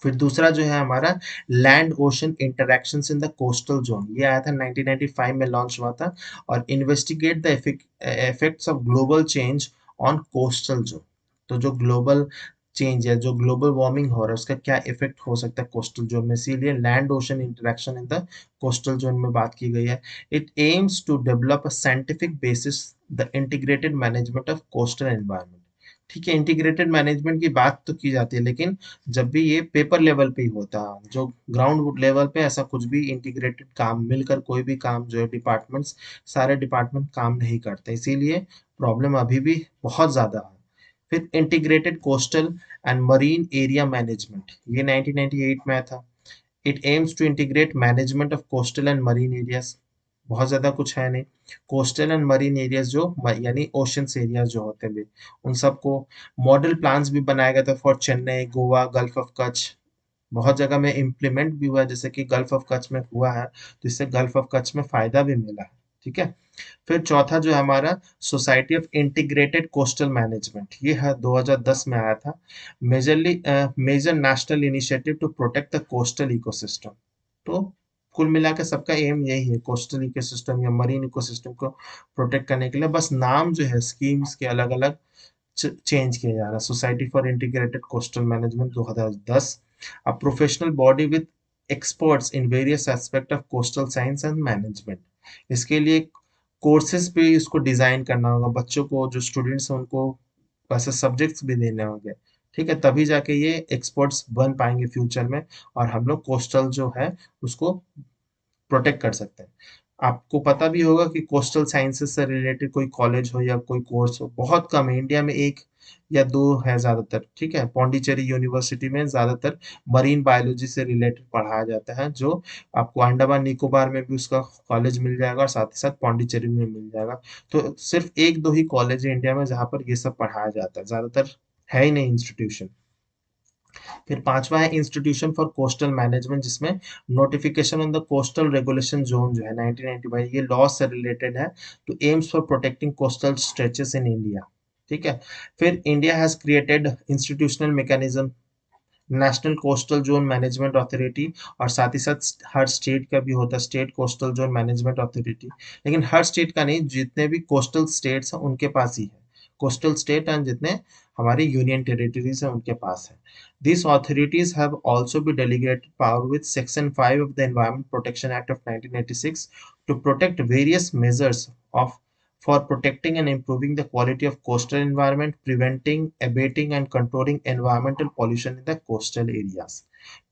फिर दूसरा जो है हमारा land ocean interactions in the coastal zone, ये आया था 1995 में लॉन्च हुआ था, और investigate the effects of global change on coastal zone. तो जो ग्लोबल चेंज है, जो ग्लोबल वार्मिंग हो रहा है, उसका क्या इफेक्ट हो सकता है कोस्टल जोन में, इसीलिए land ocean interaction in the coastal zone में बात की गई है। It aims to develop a scientific basis the integrated management of coastal environment. ठीक है, इंटीग्रेटेड मैनेजमेंट की बात तो की जाती है, लेकिन जब भी ये पेपर लेवल पे ही होता है, जो ग्राउंड लेवल पे ऐसा कुछ भी इंटीग्रेटेड काम मिलकर कोई भी काम जो है डिपार्टमेंट्स, सारे डिपार्टमेंट काम नहीं करते, इसीलिए प्रॉब्लम अभी भी बहुत ज़्यादा है। फिर integrated coastal and marine area management, ये 1998 में आया था। It aims to integrate management of coastal and marine areas, बहुत ज़्यादा कुछ है नहीं। कोस्टल एंड मरीन एरियाज जो यानी ओशंस एरियाज जो होते हैं, उन सबको मॉडल प्लान्स भी बनाया गया था for Chennai, Goa, gulf of Kutch. बहुत जगह में इम्प्लीमेंट भी हुआ है, जैसे कि गल्फ ऑफ कच्छ में हुआ है, तो इससे गल्फ ऑफ कच्छ में फायदा भी मिला है। ठीक है, फिर चौथा जो है हमारा society of integrated coastal management, ये है 2010 में आया था। Major national initiative to protect the coastal ecosystem. तो कुल मिला के सबका एम यही है, कोस्टल इकोसिस्टम या मरीन इकोसिस्टम को प्रोटेक्ट करने के लिए, बस नाम जो है स्कीम्स के अलग अलग चेंज किया जा रहा है। Society for integrated coastal management 2010, a professional body with experts in various aspect of coastal science and management. इसके लिए कोर्सेज भी इसको डिजाइन करना होगा, बच्चों को जो स्टूडेंट्स हैं उनको वैसे सब्जेक्ट्स भी देने होंगे, ठीक है, तभी जाके ये एक्सपर्ट्स बन पाएंगे फ्यूचर में, और हम लोग कोस्टल जो है उसको प्रोटेक्ट कर सकते हैं। आपको पता भी होगा कि कोस्टल साइंसेस से रिलेटेड कोई कॉलेज हो या कोई कोर्स हो बहुत कम है, इंडिया में एक या दो है ज्यादातर, ठीक है। पौंडीचेरी यूनिवर्सिटी में ज्यादातर मरीन बायोलॉजी से रिलेटेड पढ़ाया जाता है, जो आपको अंडमान निकोबार में भी उसका कॉलेज मिल जाएगा और साथ ही साथ पौंडीचेरी में मिल जाएगा। तो सिर्फ एक दो ही कॉलेज है इंडिया में जहाँ पर ये सब पढ़ाया जाता है, ज्यादातर है ही नहीं इंस्टीट्यूशन। फिर पांचवा है इंस्टीट्यूशन फॉर कोस्टल मैनेजमेंट, जिसमें notification on the coastal regulation zone जो है 1995, ये लॉ से रिलेटेड है, to aims for protecting coastal stretches in India, ठीक है। फिर India has created institutional mechanism national coastal zone management authority, और साथ ही साथ हर स्टेट का भी होता है state coastal zone management authority, लेकिन हर स्टेट का नहीं, जितने भी कोस्टल स्टेट्स हैं उनके पास ही है कोस्टल स्टेट, एंड जितने हमारी यूनियन टेरिटरीज हैं उनके पास है। These authorities have also been delegated power with Section 5 of the Environment Protection Act of 1986 to protect various measures of for protecting and improving the quality of coastal environment, preventing, abating and controlling environmental pollution in the coastal areas।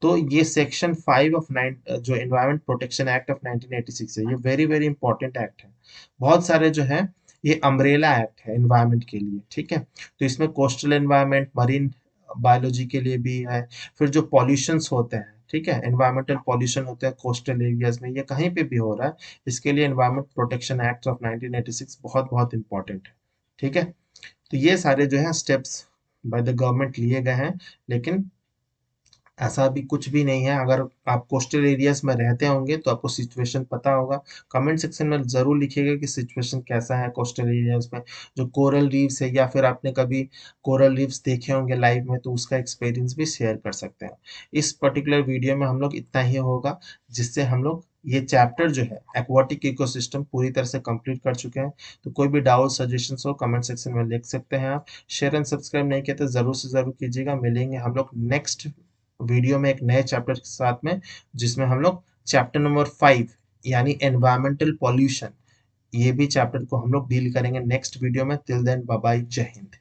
तो ये section 5 of nine जो environment protection act of 1986 है, ये very very important act है। बहुत सारे जो है ये अम्ब्रेला एक्ट है एनवायरमेंट के लिए, ठीक है। तो इसमें कोस्टल एनवायरमेंट, मरीन बायोलॉजी के लिए भी है। फिर जो पॉल्यूशंस होते हैं, ठीक है, एनवायरमेंटल पॉल्यूशन होते हैं कोस्टल एरियाज में, ये कहीं पे भी हो रहा है, इसके लिए एनवायरमेंट प्रोटेक्शन एक्ट ऑफ 1986 बहुत बहुत इंपॉर्टेंट है, ठीक है। तो ये सारे जो है स्टेप्स बाय द गवर्नमेंट लिए गए हैं, लेकिन ऐसा भी कुछ भी नहीं है। अगर आप कोस्टल एरियाज में रहते होंगे तो आपको सिचुएशन पता होगा। कमेंट सेक्शन में जरूर लिखिएगा कि सिचुएशन कैसा है कोस्टल एरियाज में। जो कोरल रीफ्स है या फिर आपने कभी कोरल रीफ्स देखे होंगे लाइव में, तो उसका एक्सपीरियंस भी शेयर कर सकते हैं। इस पर्टिकुलर वीडियो में हम लोग इतना ही होगा, जिससे हम लोग ये चैप्टर जो है एक्वाटिक इकोसिस्टम पूरी तरह से कंप्लीट कर चुके हैं। तो कोई भी डाउट सजेशन हो कमेंट सेक्शन में लिख सकते हैं आप। शेयर एंड सब्सक्राइब नहीं किया तो जरूर से जरूर कीजिएगा। मिलेंगे हम लोग नेक्स्ट वीडियो में एक नए चैप्टर के साथ में, जिसमें हम लोग चैप्टर नंबर 5 यानी एनवायरमेंटल पॉल्यूशन, ये भी चैप्टर को हम लोग डील करेंगे नेक्स्ट वीडियो में। टिल देन बाय बाय, जय हिंद।